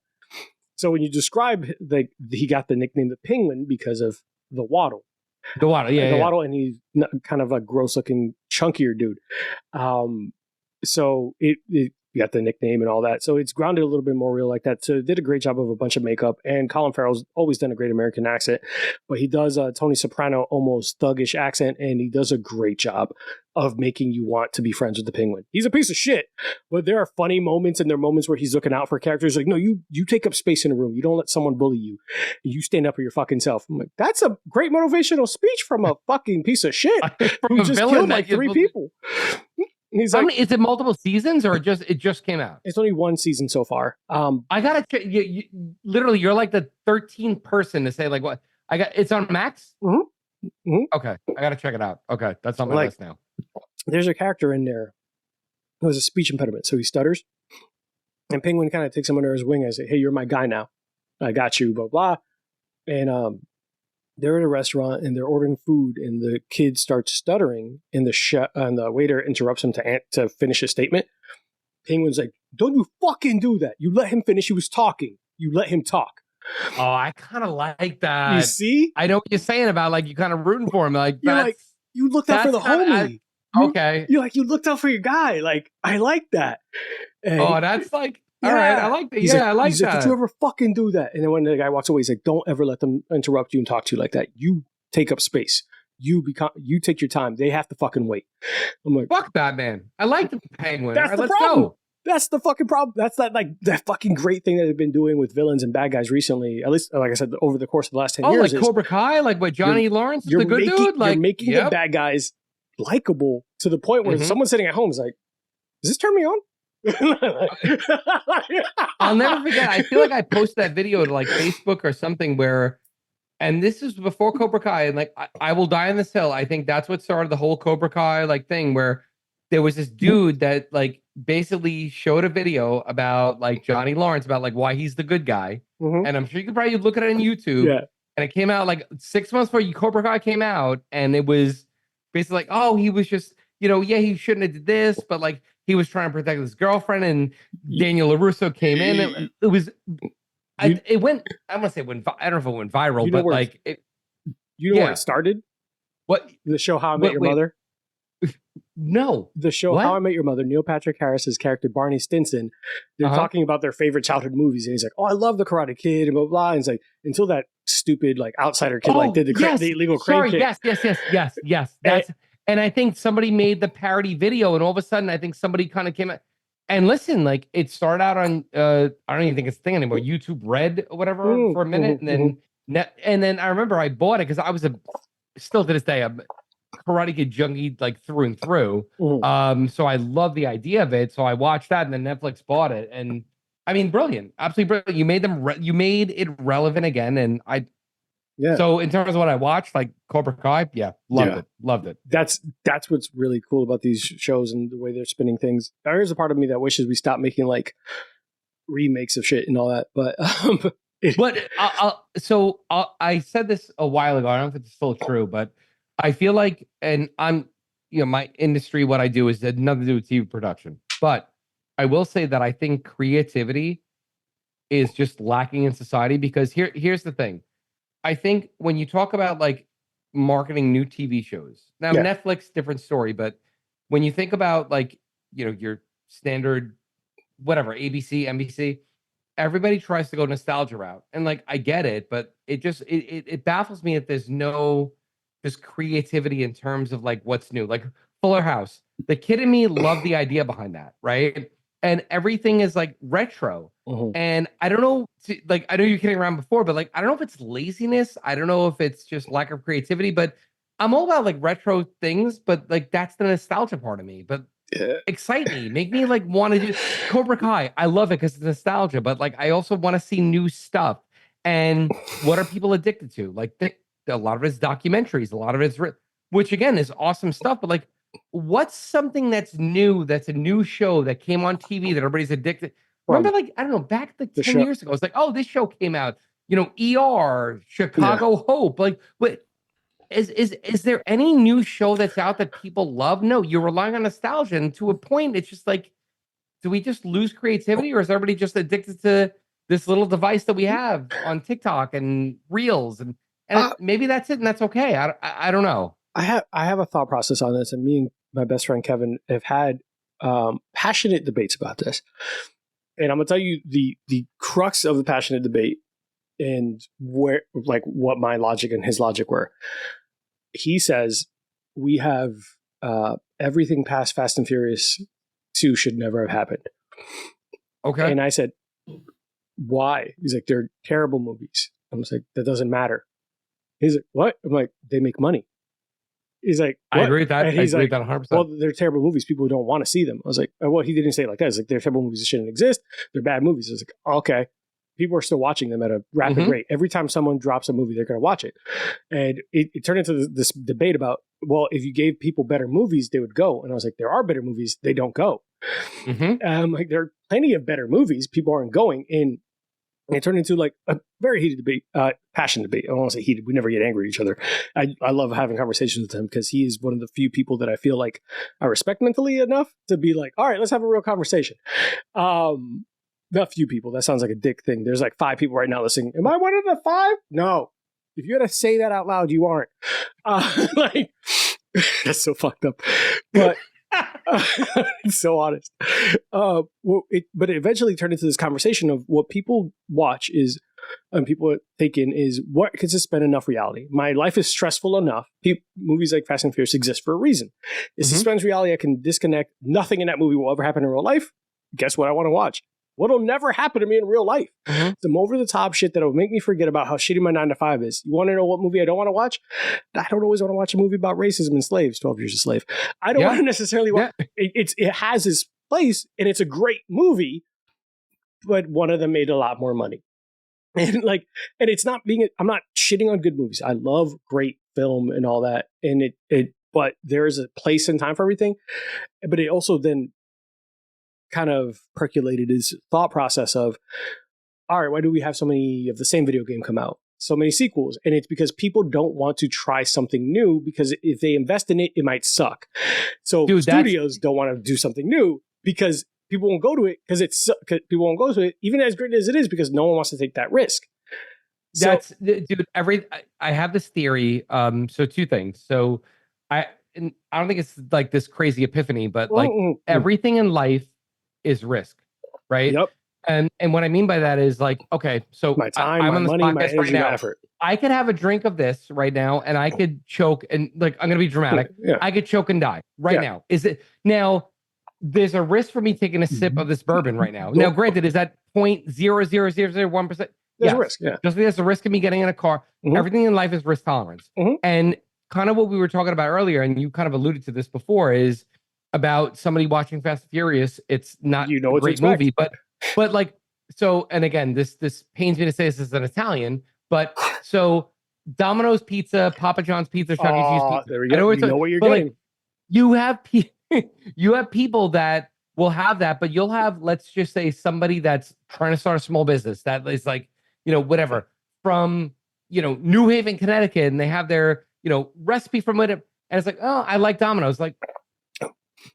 So when you describe he got the nickname the Penguin because of the waddle. The waddle, the waddle, and he's kind of a gross looking, chunkier dude. So it got the nickname and all that. So it's grounded a little bit more real like that. So it did a great job of a bunch of makeup. And Colin Farrell's always done a great American accent, but he does a Tony Soprano almost thuggish accent, and he does a great job of making you want to be friends with the Penguin. He's a piece of shit, but there are funny moments, and there are moments where he's looking out for characters. Like, no, you take up space in a room. You don't let someone bully you. You stand up for your fucking self. I'm like, that's a great motivational speech from a fucking piece of shit who just killed like 3 people. He's like, is it multiple seasons or it just came out? It's only 1 season so far. I gotta check. Literally, you're like the 13th person to say like what it's on Max. Mm-hmm. Mm-hmm. Okay, I gotta check it out. Okay, that's on my list now. There's a character in there who has a speech impediment, so he stutters, and Penguin kind of takes him under his wing and says, "Hey, you're my guy now. I got you." Blah blah. And they're at a restaurant and they're ordering food, and the kid starts stuttering, and the waiter interrupts him to finish his statement. Penguin's like, "Don't you fucking do that. You let him finish. He was talking. You let him talk." Oh, I kind of like that. You see? I know what you're saying about like you kind of rooting for him. Like, you looked out for the homie. Okay. You looked out for your guy. Like, I like that. And that's like, all right. I like that. I like that. Like, did you ever fucking do that? And then when the guy walks away, he's like, don't ever let them interrupt you and talk to you like that. You take up space. You take your time. They have to fucking wait. I'm like, fuck Batman. I like the Penguin. That's the problem. Go. That's the fucking problem. That's that fucking great thing that they've been doing with villains and bad guys recently. At least, like I said, over the course of the last 10 years. Like Cobra Kai, like what Johnny Lawrence is the good dude. Like you're making the bad guys likable to the point where someone sitting at home is like, "Does this turn me on?" I'll never forget. I feel like I posted that video to like Facebook or something where, and this is before Cobra Kai, and like I Will Die on This Hill. I think that's what started the whole Cobra Kai like thing where there was this dude that like basically showed a video about like Johnny Lawrence about like why he's the good guy. Mm-hmm. And I'm sure you could probably look at it on YouTube. Yeah. And it came out like 6 months before Cobra Kai came out. And it was basically like, oh, he was just, he shouldn't have did this, but like he was trying to protect his girlfriend. And Daniel LaRusso came in. It was, it went, I don't want to say it went, I don't know if it went viral, but like, where it started? What? The show How I Met Your Mother? No. The show How I Met Your Mother, Neil Patrick Harris's character, Barney Stinson, they're talking about their favorite childhood movies. And he's like, oh, I love The Karate Kid, and blah, blah. And it's like, until that stupid, like, outsider kid, did the illegal crane kick. Yes. And I think somebody made the parody video, and all of a sudden, I think somebody kind of came out. And listen, like, it started out on, I don't even think it's a thing anymore, YouTube Red or whatever for a minute. And then I remember I bought it because I was still to this day, I'm Karate Kid junkie like through and through. So I love the idea of it. So I watched that, and then Netflix bought it. And I mean, brilliant, absolutely brilliant. You made you made it relevant again. And so in terms of what I watched, like Cobra Kai, loved it. That's what's really cool about these shows and the way they're spinning things. There is a part of me that wishes we stopped making like remakes of shit and all that, but I said this a while ago. I don't know if it's still true, but I feel like, and I'm, my industry, what I do is nothing to do with TV production. But I will say that I think creativity is just lacking in society because here's the thing. I think when you talk about like marketing new TV shows, now Netflix, different story, but when you think about like, your standard, whatever, ABC, NBC, everybody tries to go nostalgia route. And like, I get it, but it baffles me that there's no just creativity in terms of like what's new, like Fuller House. The kid in me loved the idea behind that, right? And everything is like retro. And I don't know, like I know you're kidding around before, but like I don't know if it's laziness. I don't know if it's just lack of creativity. But I'm all about like retro things. But like that's the nostalgia part of me. But excite me, make me like want to do Cobra Kai. I love it because it's nostalgia. But like I also want to see new stuff. And what are people addicted to? Like a lot of it's documentaries, a lot of it's which again is awesome stuff, but like what's something that's new, that's a new show that came on TV that everybody's addicted? Remember, like, I don't know, back like 10 years ago, it's like, oh, this show came out, you know, ER, Chicago Hope. Like, what is there any new show that's out that people love? No, you're relying on nostalgia. And to a point, it's just like, do we just lose creativity, or is everybody just addicted to this little device that we have on TikTok and Reels? And maybe that's it, and that's okay. I don't know. I have a thought process on this, and me and my best friend Kevin have had passionate debates about this. And I'm gonna tell you the crux of the passionate debate and where, like, what my logic and his logic were. He says we have everything past Fast and Furious 2 should never have happened. Okay. And I said, why? He's like, they're terrible movies. I was like, that doesn't matter. He's like, what? I'm like, they make money. He's like, what? I agree with that. He's like, 100%. well, they're terrible movies. People don't want to see them. I was like, well, he didn't say it like that. He's like, they're terrible movies that shouldn't exist. They're bad movies. I was like, okay. People are still watching them at a rapid rate. Every time someone drops a movie, they're going to watch it. And it turned into this debate about, well, if you gave people better movies, they would go. And I was like, there are better movies. They don't go. Like, there are plenty of better movies. People aren't going. And it turned into like a very heated debate, passionate debate. I don't want to say heated. We never get angry at each other. I love having conversations with him because he is one of the few people that I feel like I respect mentally enough to be like, all right, let's have a real conversation. Not few people. That sounds like a dick thing. There's like 5 people right now listening. Am I one of the 5? No. If you got to say that out loud, you aren't. Like, that's so fucked up. But it's so honest. But it eventually turned into this conversation of what people watch is, and people take in is, what can suspend enough reality? My life is stressful enough. Movies like Fast and Furious exist for a reason. It suspends reality. I can disconnect. Nothing in that movie will ever happen in real life. Guess what I want to watch? What'll never happen to me in real life. Some over-the-top shit that'll make me forget about how shitty my 9-to-5 is. You want to know what movie I don't want to watch? I don't always want to watch a movie about racism and slaves, 12 Years a Slave. I don't want to necessarily watch. It has its place, and it's a great movie, but one of them made a lot more money. And it's not being, I'm not shitting on good movies. I love great film and all that. And but there is a place and time for everything. But it also then kind of percolated his thought process of, all right, why do we have so many of the same video game come out? So many sequels. And it's because people don't want to try something new, because if they invest in it, it might suck. So studios don't want to do something new because people won't go to it people won't go to it, even as great as it is, because no one wants to take that risk. Dude, I have this theory. So 2 things. So I don't think it's like this crazy epiphany, but like everything in life is risk, right? Yep. And what I mean by that is like, okay, so my time, I'm my on this money, podcast my energy, right now. my effort. I could have a drink of this right now, and I could choke, and like, I'm gonna be dramatic. I could choke and die right now. Now? There's a risk for me taking a sip of this bourbon right now. Now, granted, is that 0.00001%? There's a risk, yeah. Just like there's a risk of me getting in a car. Everything in life is risk tolerance. And kind of what we were talking about earlier, and you kind of alluded to this before, is about somebody watching Fast and Furious. It's not a great movie, but like, so, and again, this pains me to say this as an Italian, but so Domino's Pizza, Papa John's Pizza, Chuck E. Cheese Pizza. There we go. You know what you're getting. Like, you have people that will have that, but you'll have, let's just say, somebody that's trying to start a small business that is like, whatever, from, New Haven, Connecticut, and they have their, recipe from it. And it's like, oh, I like Domino's. Like,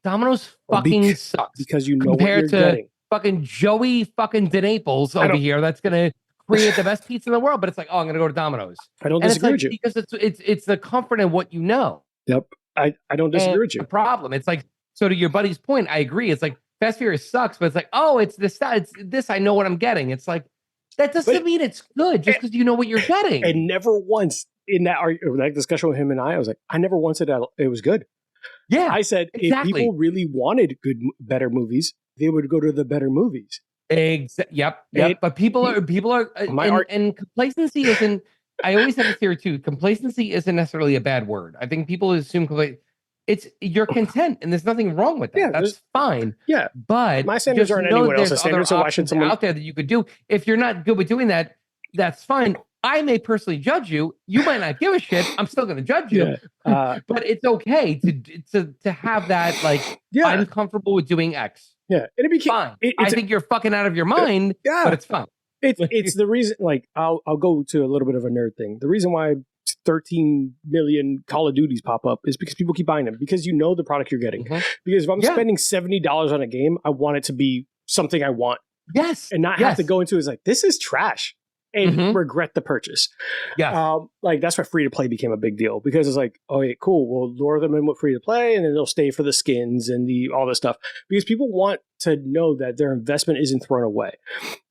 Domino's fucking sucks. Because you know compared what you're to getting. Fucking Joey fucking DeNaples over here that's going to create the best pizza in the world. But it's like, oh, I'm going to go to Domino's. I don't disagree with you. Because it's the comfort in what you know. Yep. I don't disagree with you. The problem. It's like, so to your buddy's point, I agree. It's like Fast and Furious sucks, but it's like, oh, it's this. I know what I'm getting. It's like, that doesn't mean it's good just because you know what you're getting. And never once in that discussion with him and I was like, I never once said it was good. Yeah, I said if people really wanted better movies, they would go to the better movies. Yep. But people are, and complacency isn't. I always have this theory too. Complacency isn't necessarily a bad word. I think people assume you're content, and there's nothing wrong with that. That's fine. Yeah, but my standards aren't anyone else's standards, so why should someone out there that you could do? If you're not good with doing that, that's fine. I may personally judge you. You might not give a shit. I'm still going to judge you. But it's okay to have that, like, I'm comfortable with doing X. Yeah. And it became fine. I think you're fucking out of your mind, but it's fine. It's the reason, like, I'll go to a little bit of a nerd thing. The reason why 13 million Call of Duties pop up is because people keep buying them, because you know the product you're getting. Because if I'm spending $70 on a game, I want it to be something I want. Yes. And not have to go into it as like, this is trash, and regret the purchase. Yeah. Like, that's why free to play became a big deal, because it's like, oh, yeah, cool. We'll lure them in with free to play, and then they'll stay for the skins and all this stuff, because people want to know that their investment isn't thrown away.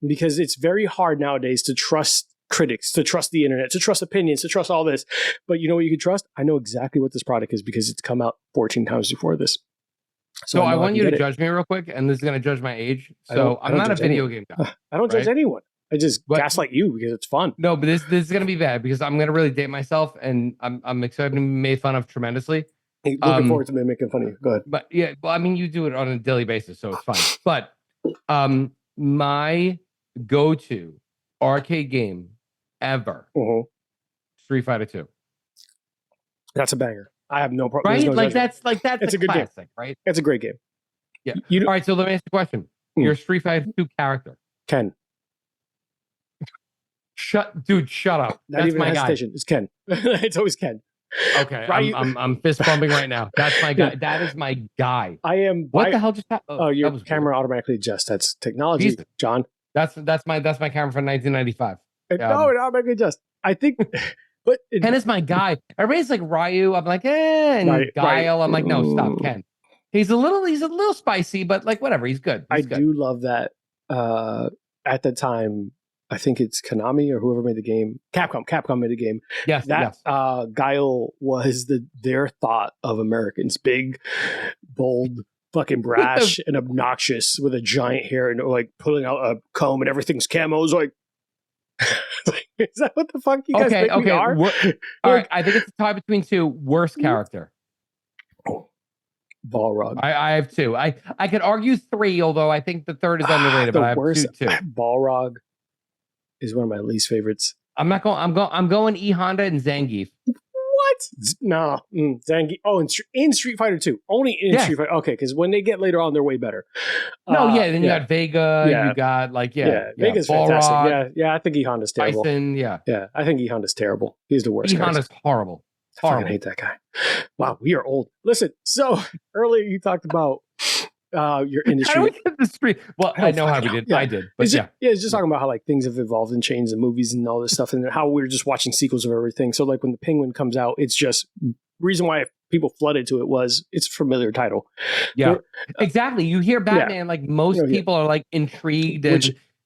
Because it's very hard nowadays to trust critics, to trust the internet, to trust opinions, to trust all this. But you know what you can trust? I know exactly what this product is because it's come out 14 times before this. So I want you to judge me real quick, and this is going to judge my age. So I'm not a video game guy. I don't judge anyone. I just gaslight you because it's fun. No, but this is going to be bad, because I'm going to really date myself, and I'm excited to be made fun of tremendously. Looking forward to me making fun of you. Go ahead. But yeah, well, I mean, you do it on a daily basis, so it's fine. But my go-to arcade game ever, Street Fighter 2. That's a banger. I have no problem. Right? No that's it's a good classic, game, right? It's a great game. Yeah. All right, so let me ask you a question. Your Street Fighter 2 character. Ken. Shut up. Not even my hesitation. Guy. It's Ken. It's always Ken. Okay, I'm fist bumping right now. That's my guy. That is my guy. I am. What the hell just happened? Oh, your camera automatically adjusts. That's technology, Jesus. John. That's my camera from 1995. No, it automatically adjusts. I think, but Ken is my guy. Everybody's like Ryu. I'm like, and Guile. I'm like, no, stop, Ken. He's a little spicy, but like whatever. He's good. I do love that. At the time, I think it's Konami or whoever made the game. Capcom made the game. Yes. Guile was their thought of Americans. Big, bold, fucking brash, and obnoxious with a giant hair and like pulling out a comb and everything's camos. Like, is that what the fuck you guys think we are? All right, I think it's a tie between two. Worst character. Balrog. I have two. I could argue three, although I think the third is underrated. But I have two. Balrog is one of my least favorites. I'm going E Honda and Zangief. What? No, Zangief. Oh, in Street Fighter 2, only in Street Fighter. Okay, because when they get later on, they're way better. Then you got Vega. You got Vega's Balrog, fantastic. Yeah. I think E Honda's terrible. Tyson, I think E Honda's terrible. He's the worst. E Honda's horrible. I fucking hate that guy. Wow, we are old. Listen, so earlier you talked about your industry. How do we get the street? Well, I know how we did. I did. But it's just talking about how like things have evolved and changed in movies and all this stuff, and how we're just watching sequels of everything. So like when the Penguin comes out, it's just reason why people flooded to it was it's a familiar title. Yeah, exactly. You hear Batman, like most people are like intrigued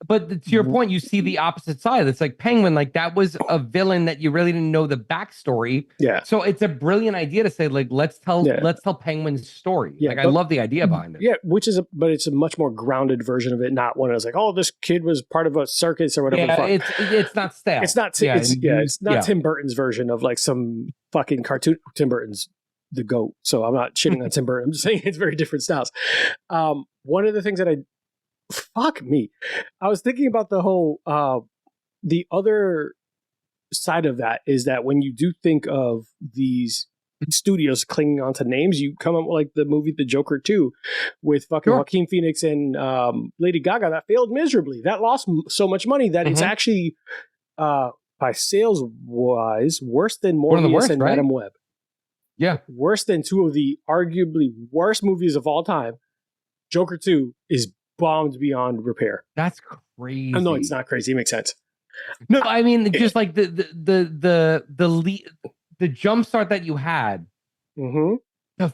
but to your point, you see the opposite side. It's like Penguin, like that was a villain that you really didn't know the backstory. Yeah. So it's a brilliant idea to say, like, let's tell Penguin's story. Yeah, like I love the idea behind it. Yeah, but it's a much more grounded version of it, not one that's like, oh, this kid was part of a circus or whatever. Yeah, it's not stale. It's not. It's not Tim Burton's version of like some fucking cartoon. Tim Burton's the GOAT, so I'm not shitting on Tim Burton. I'm just saying it's very different styles. One of the things that fuck me. I was thinking about the whole, the other side of that is that when you do think of these studios clinging onto names, you come up with like the movie The Joker 2 with fucking Joaquin Phoenix and Lady Gaga that failed miserably. That lost so much money that it's actually, by sales wise, worse than Morbius and Madam Web. Yeah. Worse than two of the arguably worst movies of all time. Joker 2 is bombed beyond repair. That's crazy. No, it's not crazy. It makes sense. No, I mean just like the jump start that you had to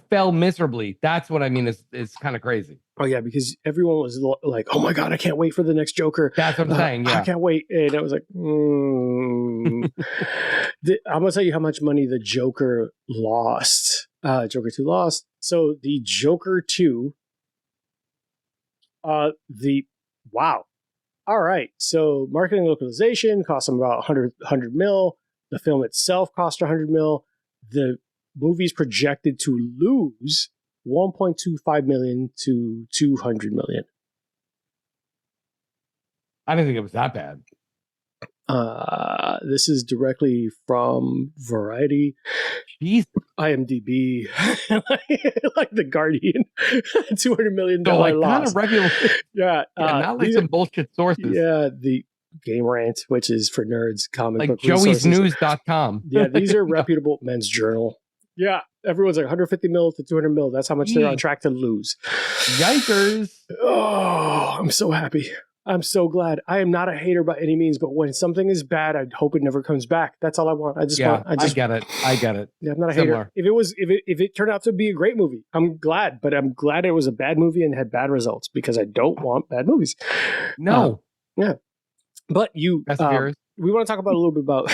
fail miserably. That's what I mean is kind of crazy. Oh yeah, because everyone was like, "Oh my god, I can't wait for the next Joker." That's what I'm saying. Yeah, I can't wait, and I was like, I'm gonna tell you how much money the Joker lost. Joker 2 lost. So the Joker 2. Wow. All right. So marketing localization cost them about 100 mil. The film itself cost 100 mil. The movie's projected to lose 1.25 million to 200 million. I didn't think it was that bad. This is directly from Variety, Jeez. IMDb, like The Guardian, $200 million So like kind loss. of regular, Yeah, not like some bullshit sources. Yeah, the Game Rant, which is for nerds, comic like book resources. joeysnews.com. Yeah, these are reputable. Men's Journal. Yeah, everyone's like 150 mil to 200 mil. That's how much they're on track to lose. Yikers. Oh, I'm so happy. I'm so glad. I am not a hater by any means, but when something is bad, I hope it never comes back. That's all I want. I get it. Yeah, I'm not a hater. If it turned out to be a great movie, I'm glad. But I'm glad it was a bad movie and had bad results because I don't want bad movies. No. Yeah. But we want to talk about a little bit about.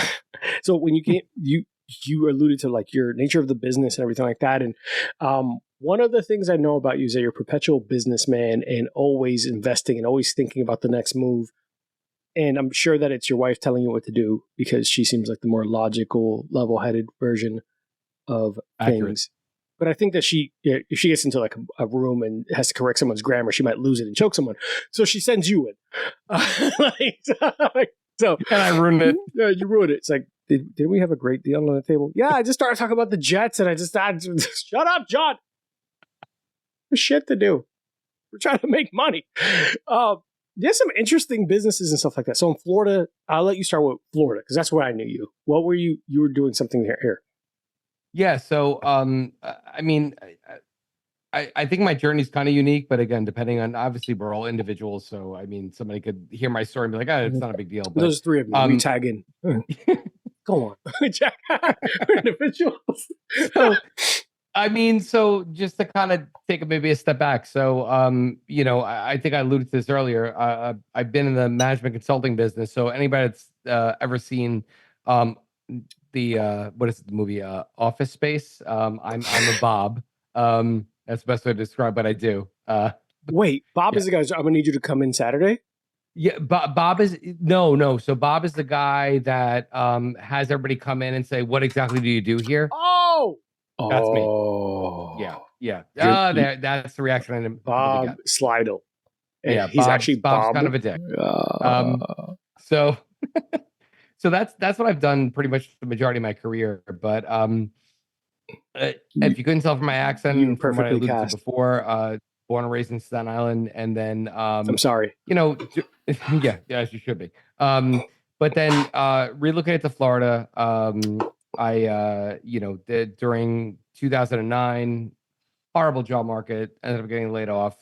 So when you alluded to like your nature of the business and everything like that, and one of the things I know about you is that you're a perpetual businessman and always investing and always thinking about the next move. And I'm sure that it's your wife telling you what to do because she seems like the more logical, level-headed version of things. But I think that if she gets into like a room and has to correct someone's grammar, she might lose it and choke someone. So she sends you in. And I ruined it. Yeah, you ruined it. It's like, did we have a great deal on the table? Yeah, I just started talking about the Jets and I just shut up, John. There's shit to do. We're trying to make money. There's some interesting businesses and stuff like that. So in Florida, I'll let you start with Florida because that's where I knew you. What were you? You were doing something here. Yeah. So, I mean, I think my journey is kind of unique, but again, depending on, obviously we're all individuals. So, I mean, somebody could hear my story and be like, oh, it's not a big deal. But those three of me, we tag in. Go on. Jack. Individuals. So, I mean, so just to kind of take maybe a step back. So, I think I alluded to this earlier. I've been in the management consulting business. So anybody that's ever seen what is the movie Office Space? I'm a Bob. That's the best way to describe what I do. Wait, Bob is the guy. I'm gonna need you to come in Saturday. Yeah, Bob is no. So Bob is the guy that has everybody come in and say, "What exactly do you do here?" Oh, that's me. Yeah. That's the reaction I didn't. Bob Slidell. Yeah, he's actually Bob's Bob. kind of a dick. So that's what I've done pretty much the majority of my career. But if you couldn't tell from my accent, from what I alluded to before, born and raised in Staten Island, and then I'm sorry. Yeah, as you should be. But then relocated to Florida. I did during 2009, horrible job market, ended up getting laid off,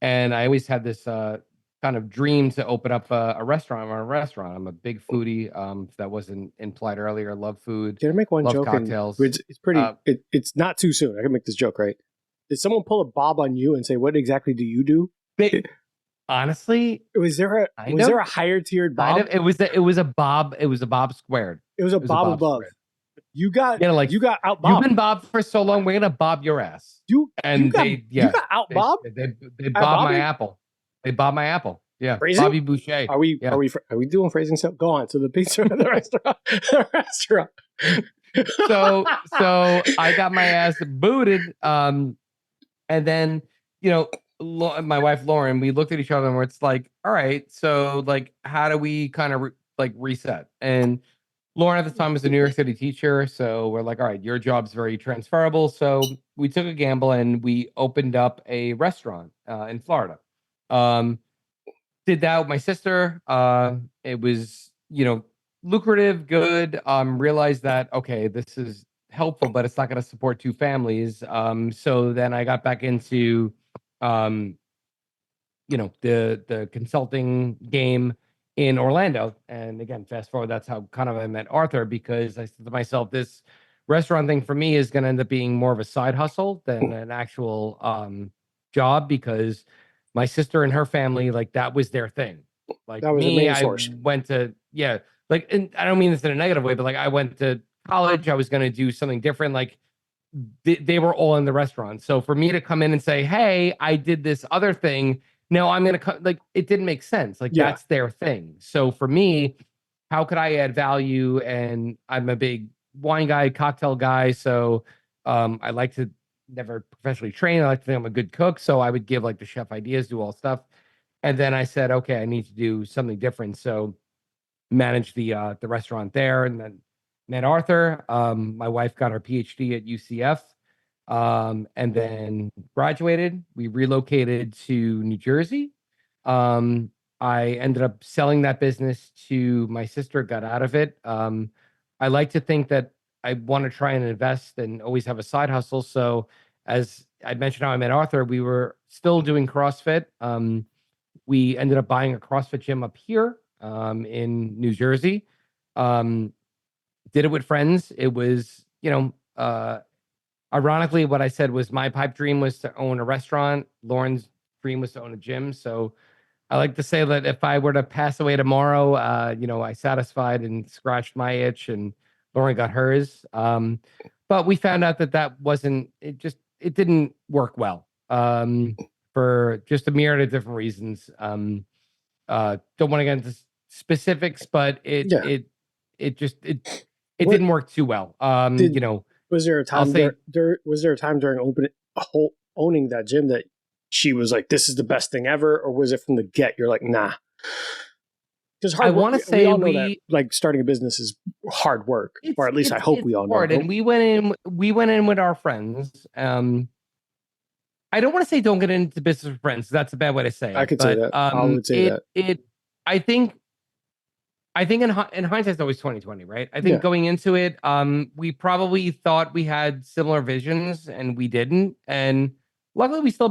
and I always had this kind of dream to open up a restaurant. I'm a big foodie. If that wasn't implied earlier, love food. Can I make one joke? Cocktails. It's pretty. It's not too soon. I can make this joke, right? Did someone pull a Bob on you and say, "What exactly do you do?" Honestly, was there a higher tiered Bob? It was a Bob. It was a Bob squared. It was a Bob above. Squared. You got out Bob. You've been Bob for so long. We're gonna Bob your ass. You got out Bob. They bob my apple. They bob my apple. Yeah, Phrasing? Bobby Boucher. Are we doing phrasing stuff? Go on. So the pizza at the restaurant. So I got my ass booted. And then my wife Lauren, we looked at each other and it's like, all right, so like, how do we kind of reset? And Lauren at the time was a New York City teacher, so we're like, all right, your job's very transferable. So we took a gamble and we opened up a restaurant in Florida. Did that with my sister. It was, lucrative, good. Realized that, okay, this is helpful, but it's not going to support two families. So then I got back into, the consulting game in Orlando. And again, fast forward, that's how kind of I met Arthur, because I said to myself, this restaurant thing for me is going to end up being more of a side hustle than an actual job, because my sister and her family, like, that was their thing. Like that was the main source. Went to, and I don't mean this in a negative way, but like, I went to college, I was going to do something different. Like they were all in the restaurant. So for me to come in and say, hey, I did this other thing, now I'm going to it didn't make sense. Like that's their thing. So for me, how could I add value? And I'm a big wine guy, cocktail guy. So I like to never professionally train. I like to think I'm a good cook. So I would give like the chef ideas, do all stuff. And then I said, okay, I need to do something different. So managed the restaurant there, and then met Arthur. My wife got her PhD at UCF, and then graduated. We relocated to New Jersey. Um, I ended up selling that business to my sister, got out of it. I like to think that I want to try and invest and always have a side hustle. So, as I mentioned, how I met Arthur, we were still doing CrossFit. We ended up buying a CrossFit gym up here in New Jersey. Um, did it with friends. It was, ironically, what I said was my pipe dream was to own a restaurant. Lauren's dream was to own a gym. So I like to say that if I were to pass away tomorrow, I satisfied and scratched my itch, and Lauren got hers. But we found out that wasn't, it didn't work well for just a myriad of different reasons. Don't want to get into specifics, but it Yeah. it What didn't work too well. was there a I'll time say was there a time during owning that gym that she was like, "This is the best thing ever," or was it from the get? You're like, "Nah." Because I hard work. want to We say all know that like starting a business is hard work, or at least I hope it's we all know. hard, Don't and we went in with our friends. I don't want to say don't get into business with friends. That's a bad way to say I it. could say But that. I would say that. I think in hindsight it's always 2020, right? I think Yeah. going into it, we probably thought we had similar visions and we didn't. And luckily we still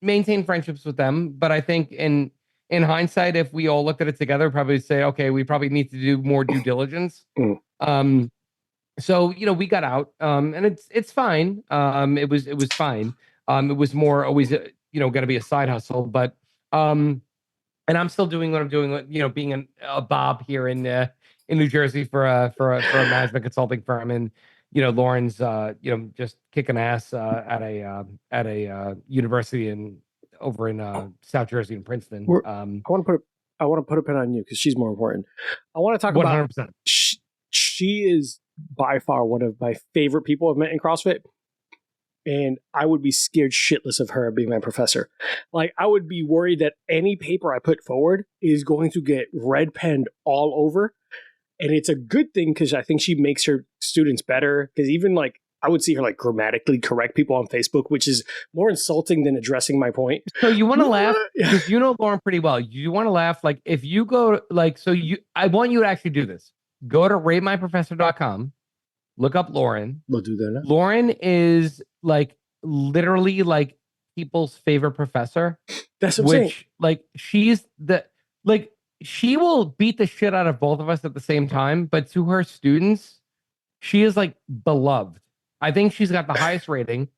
maintain friendships with them. But I think in hindsight, if we all looked at it together, probably say, okay, we probably need to do more due diligence. Mm. So we got out, and it's fine. It was fine. It was more always going to be a side hustle, but and I'm still doing what I'm doing. Being a Bob here in New Jersey for a management consulting firm, and Lauren's just kicking ass at a university over in South Jersey in Princeton. I want to put a pin on you because she's more important. I want to talk about 100%. She is by far one of my favorite people I've met in CrossFit. And I would be scared shitless of her being my professor. Like, I would be worried that any paper I put forward is going to get red penned all over. And it's a good thing because I think she makes her students better. Because even like, I would see her like grammatically correct people on Facebook, which is more insulting than addressing my point. So you want to laugh because you know Lauren pretty well. You want to laugh like if you go like I want you to actually do this. Go to ratemyprofessor.com. Look up Lauren. We'll do that now. Lauren is like literally like people's favorite professor. That's what I'm saying. Like she's she will beat the shit out of both of us at the same time, but to her students, she is like beloved. I think she's got the highest rating.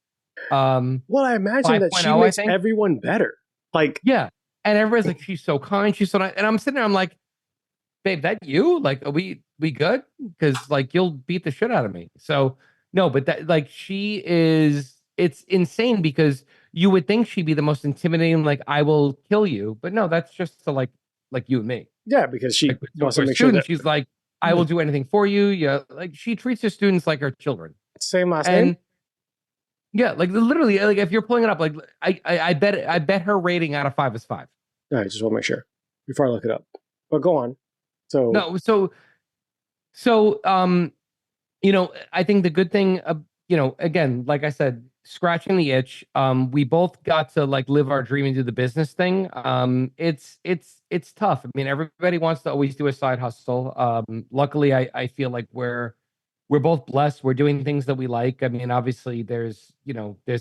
Well, I imagine that she makes everyone better. Like, yeah, and everybody's like, she's so kind, she's so nice, and I'm sitting there, I'm like, babe, that you? Like, are we good? Because like you'll beat the shit out of me. So no, but that like she is. It's insane because you would think she'd be the most intimidating. Like, I will kill you, but no, that's just to like you and me. Yeah, because she like, wants to make sure that she's like, I will do anything for you. Yeah, like she treats her students like her children. Same last name. Yeah, like literally, like if you're pulling it up, like I bet her rating out of 5 is 5. All right, just want to make sure before I look it up. But go on. So no, so I think the good thing, again, like I said, scratching the itch. We both got to like live our dream and do the business thing. It's tough. I mean, everybody wants to always do a side hustle. Luckily, I feel like we're both blessed. We're doing things that we like. I mean, obviously, there's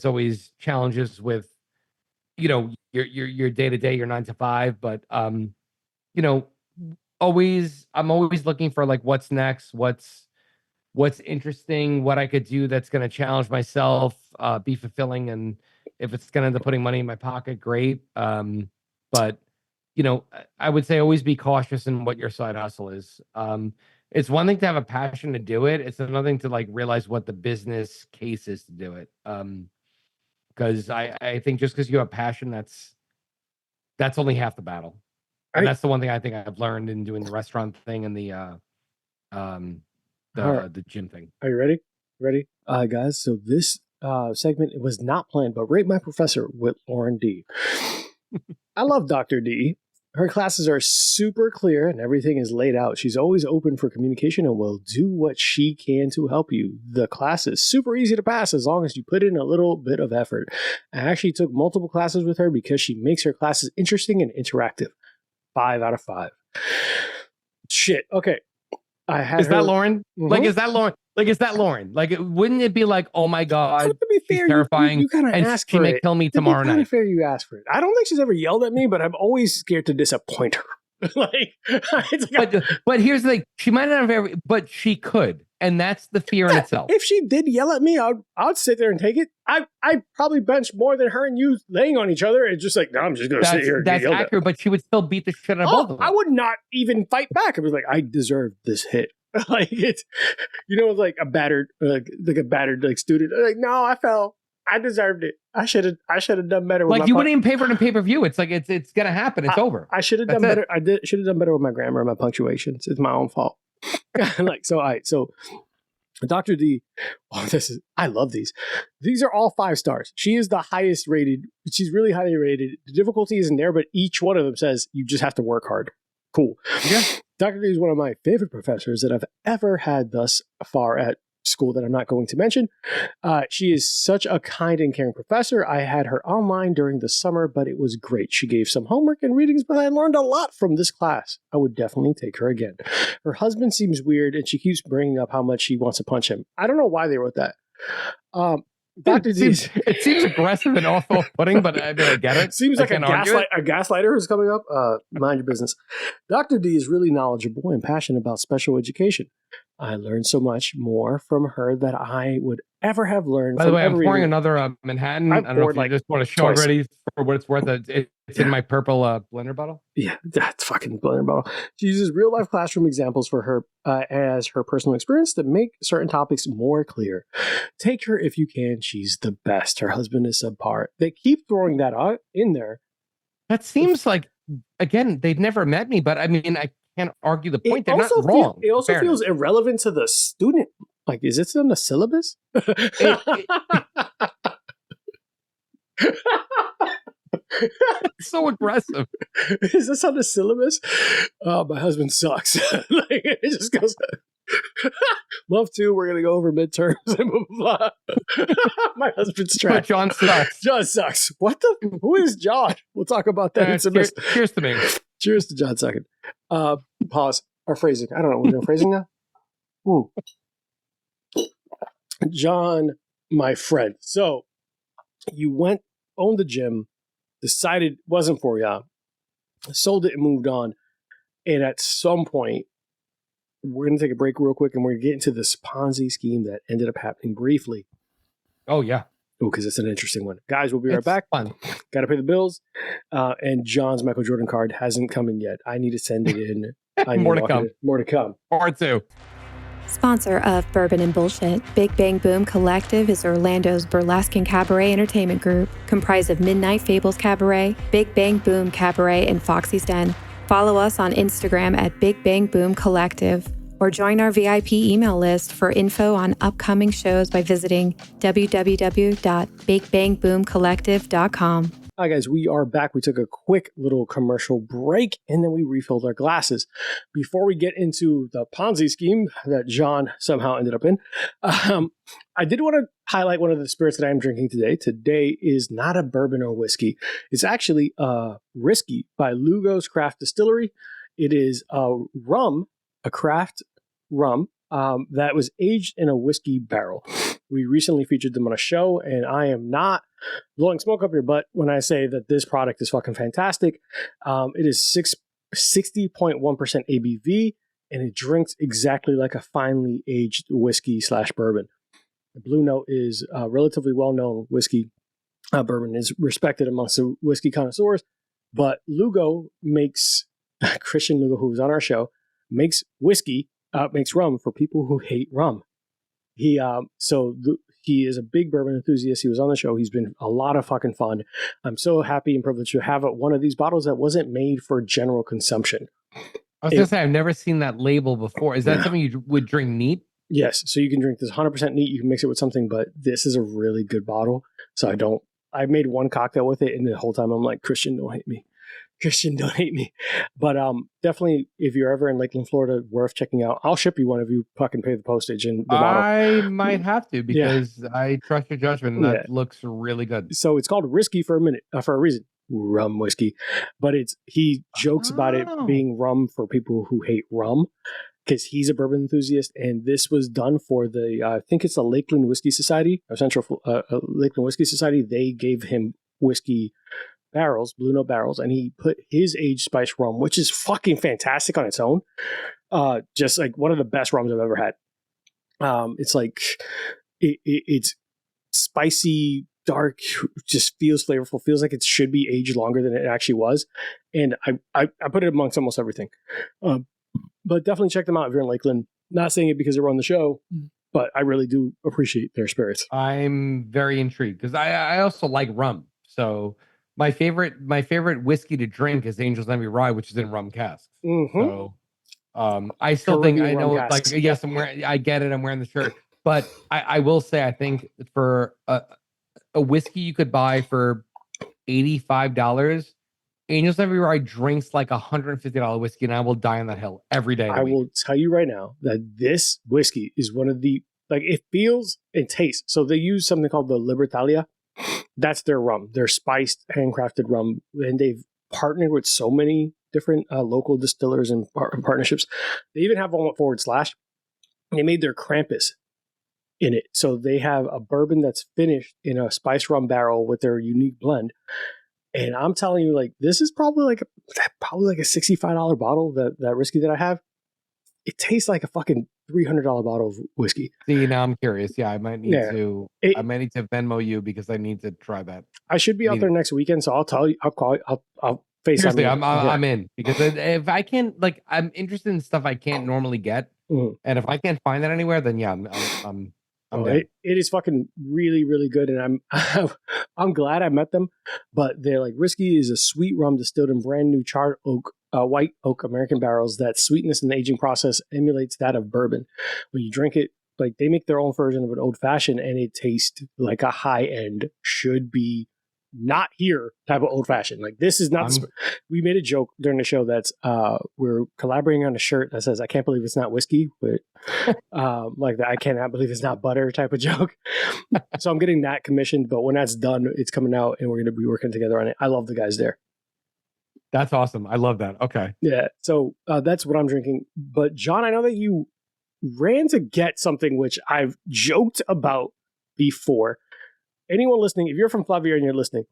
always challenges with, your day to day, your 9 to 5. But I'm always looking for like what's next, what's interesting, what I could do that's going to challenge myself, be fulfilling, and if it's going to end up putting money in my pocket, great. But I would say always be cautious in what your side hustle is. It's one thing to have a passion to do it. It's another thing to like realize what the business case is to do it. Because I think just because you have passion, that's only half the battle. And that's the one thing I think I've learned in doing the restaurant thing and the gym thing. Are you ready? Ready? Guys, so this segment was not planned, but Rate My Professor with Lauren D. I love Dr. D. Her classes are super clear and everything is laid out. She's always open for communication and will do what she can to help you. The class is super easy to pass as long as you put in a little bit of effort. I actually took multiple classes with her because she makes her classes interesting and interactive. 5 out of 5. Shit. Okay. I had Is her, that Lauren? Mhm. Like, is that Lauren? Like, is that Lauren? Like, wouldn't it be like, oh my God, to be she's fair, terrifying, you kind of and ask she for may it. kill me To be tomorrow kind night? of fair, you ask for it. I don't think she's ever yelled at me, but I'm always scared to disappoint her. Like, it's like But here's the thing: she might not have ever, but she could, and that's the fear in itself. if she did yell at me, I'd sit there and take it. I probably bench more than her and you laying on each other. It's just like, no, I'm just gonna sit here and That's get yelled accurate, but she would still beat the shit out of both of them. I would not even fight back. I was like, I deserve this hit. Like, it's, like a battered, like student. Like, no, I fell. I deserved it. I should have done better. With like, my you wouldn't even pay for it in pay-per-view. It's like it's gonna happen. It's over. I should have done better. Should have done better with my grammar and my punctuations. It's my own fault. So Dr. D, I love these. These are all 5 stars. She is the highest rated. She's really highly rated. The difficulty isn't there, but each one of them says you just have to work hard. Cool. Yeah. Dr. D is one of my favorite professors that I've ever had thus far at school that I'm not going to mention. She is such a kind and caring professor. I had her online during the summer, but it was great. She gave some homework and readings, but I learned a lot from this class. I would definitely take her again. Her husband seems weird, and she keeps bringing up how much she wants to punch him. I don't know why they wrote that. Dr. D. It seems aggressive and off-putting, but I mean, I get it. Seems like a gaslighter is coming up. Mind your business. Dr. D is really knowledgeable and passionate about special education. I learned so much more from her that I would ever have learned. By the way, I'm pouring another Manhattan. I don't know if you just want to show everybody for what it's worth. It's in my purple blender bottle. Yeah, that's fucking blender bottle. She uses real life classroom examples for her as her personal experience to make certain topics more clear. Take her if you can. She's the best. Her husband is subpar. They keep throwing that out in there. That seems like, again, they've never met me, but I mean, I can't argue the point. They're not wrong. It also feels irrelevant to the student. Like, is it on the syllabus? It's so aggressive. Is this on the syllabus? Oh, my husband sucks. Like, it just goes, love to, we're going to go over midterms and blah, blah, blah. My husband's trash. But John sucks. John sucks. What the? Who is John? We'll talk about that in some Cheers to me. Cheers to John second. Pause. Or phrasing. I don't know. We're doing phrasing now? Ooh. John, my friend. So you owned the gym, decided wasn't for you, sold it and moved on. And at some point, we're going to take a break real quick and we're going to get into this Ponzi scheme that ended up happening briefly. Oh, yeah. Oh, because it's an interesting one. Guys, we'll be right back. Fun. Got to pay the bills. And John's Michael Jordan card hasn't come in yet. I need to send it in. More to come. More to come. Part 2. Sponsor of Bourbon and Bullshit, Big Bang Boom Collective is Orlando's burlesque and cabaret entertainment group, comprised of Midnight Fables Cabaret, Big Bang Boom Cabaret, and Foxy's Den. Follow us on Instagram at Big Bang Boom Collective, or join our VIP email list for info on upcoming shows by visiting www.bigbangboomcollective.com. Hi, guys. We are back. We took a quick little commercial break, and then we refilled our glasses. Before we get into the Ponzi scheme that John somehow ended up in, I did want to highlight one of the spirits that I am drinking today. Today is not a bourbon or whiskey. It's actually Risky by Lugos Craft Distillery. It is a craft rum that was aged in a whiskey barrel. We recently featured them on a show, and I am not blowing smoke up your butt when I say that this product is fucking fantastic. It is 60.1% ABV, and it drinks exactly like a finely aged whiskey / bourbon. The Blue Note is a relatively well-known whiskey. Bourbon is respected amongst the whiskey connoisseurs, but Lugo makes, Christian Lugo, who was on our show, makes rum for people who hate rum. He is a big bourbon enthusiast. He was on the show. He's been a lot of fucking fun. I'm so happy and privileged to have one of these bottles that wasn't made for general consumption. I was going to say, I've never seen that label before. Is that something you would drink neat? Yes. So you can drink this 100% neat. You can mix it with something, but this is a really good bottle. So I made one cocktail with it, and the whole time I'm like, Christian, don't hate me. Christian, don't hate me. But definitely, if you're ever in Lakeland, Florida, worth checking out. I'll ship you one if you fucking pay the postage and the bottle. I might have to because I trust your judgment, and that looks really good. So it's called Risky for a reason. Rum whiskey. But he jokes about it being rum for people who hate rum, because he's a bourbon enthusiast, and this was done for the I think it's the Lakeland Whiskey Society, or Central Lakeland Whiskey Society. They gave him whiskey barrels, Blue Note barrels, and he put his aged spice rum, which is fucking fantastic on its own. Just like one of the best rums I've ever had. It's like it's spicy, dark, just feels flavorful, feels like it should be aged longer than it actually was, and I put it amongst almost everything. But definitely check them out if you're in Lakeland. Not saying it because they're on the show, but I really do appreciate their spirits. I'm very intrigued because I also like rum. So my favorite whiskey to drink is Angel's Envy Rye, which is in rum casks. Mm-hmm. So I still think I know, casks. like, yes, I get it. I'm wearing the shirt, but I will say I think for a whiskey you could buy for $85. Angel's Envy Rye drinks like $150 whiskey, and I will die on that hill every day. I will tell you right now that this whiskey is one of the, like, it feels and tastes. So they use something called the Libertalia. That's their rum, their spiced, handcrafted rum, and they've partnered with so many different local distillers and partnerships. They even have one with / They made their Krampus in it, so they have a bourbon that's finished in a spiced rum barrel with their unique blend. And I'm telling you, like, this is probably like a $65 bottle, that whiskey that I have. It tastes like a fucking $300 bottle of whiskey. See, now I'm curious. Yeah, I might need to Venmo you because I need to try that. I should be out there next weekend, so I'll tell you. I'll call you. I'll FaceTime. Seriously, I'm in, because if I can't, like, I'm interested in stuff I can't normally get, and if I can't find that anywhere, then yeah, I'm it is fucking really, really good, and I'm glad I met them. But they're like, Risky is a sweet rum distilled in brand new charred oak, white oak American barrels. That sweetness in the aging process emulates that of bourbon. When you drink it, like, they make their own version of an old fashioned, and it tastes like a high end, should be not here type of old fashioned. Like, this is not. We made a joke during the show that's we're collaborating on a shirt that says, "I can't believe it's not whiskey," but like that, I cannot believe it's not butter type of joke. So I'm getting that commissioned, but when that's done, it's coming out, and we're going to be working together on it. I love the guys there. That's awesome. I love that. Okay. Yeah. So that's what I'm drinking. But John, I know that you ran to get something which I've joked about before. Anyone listening, if you're from Flaviar and you're listening,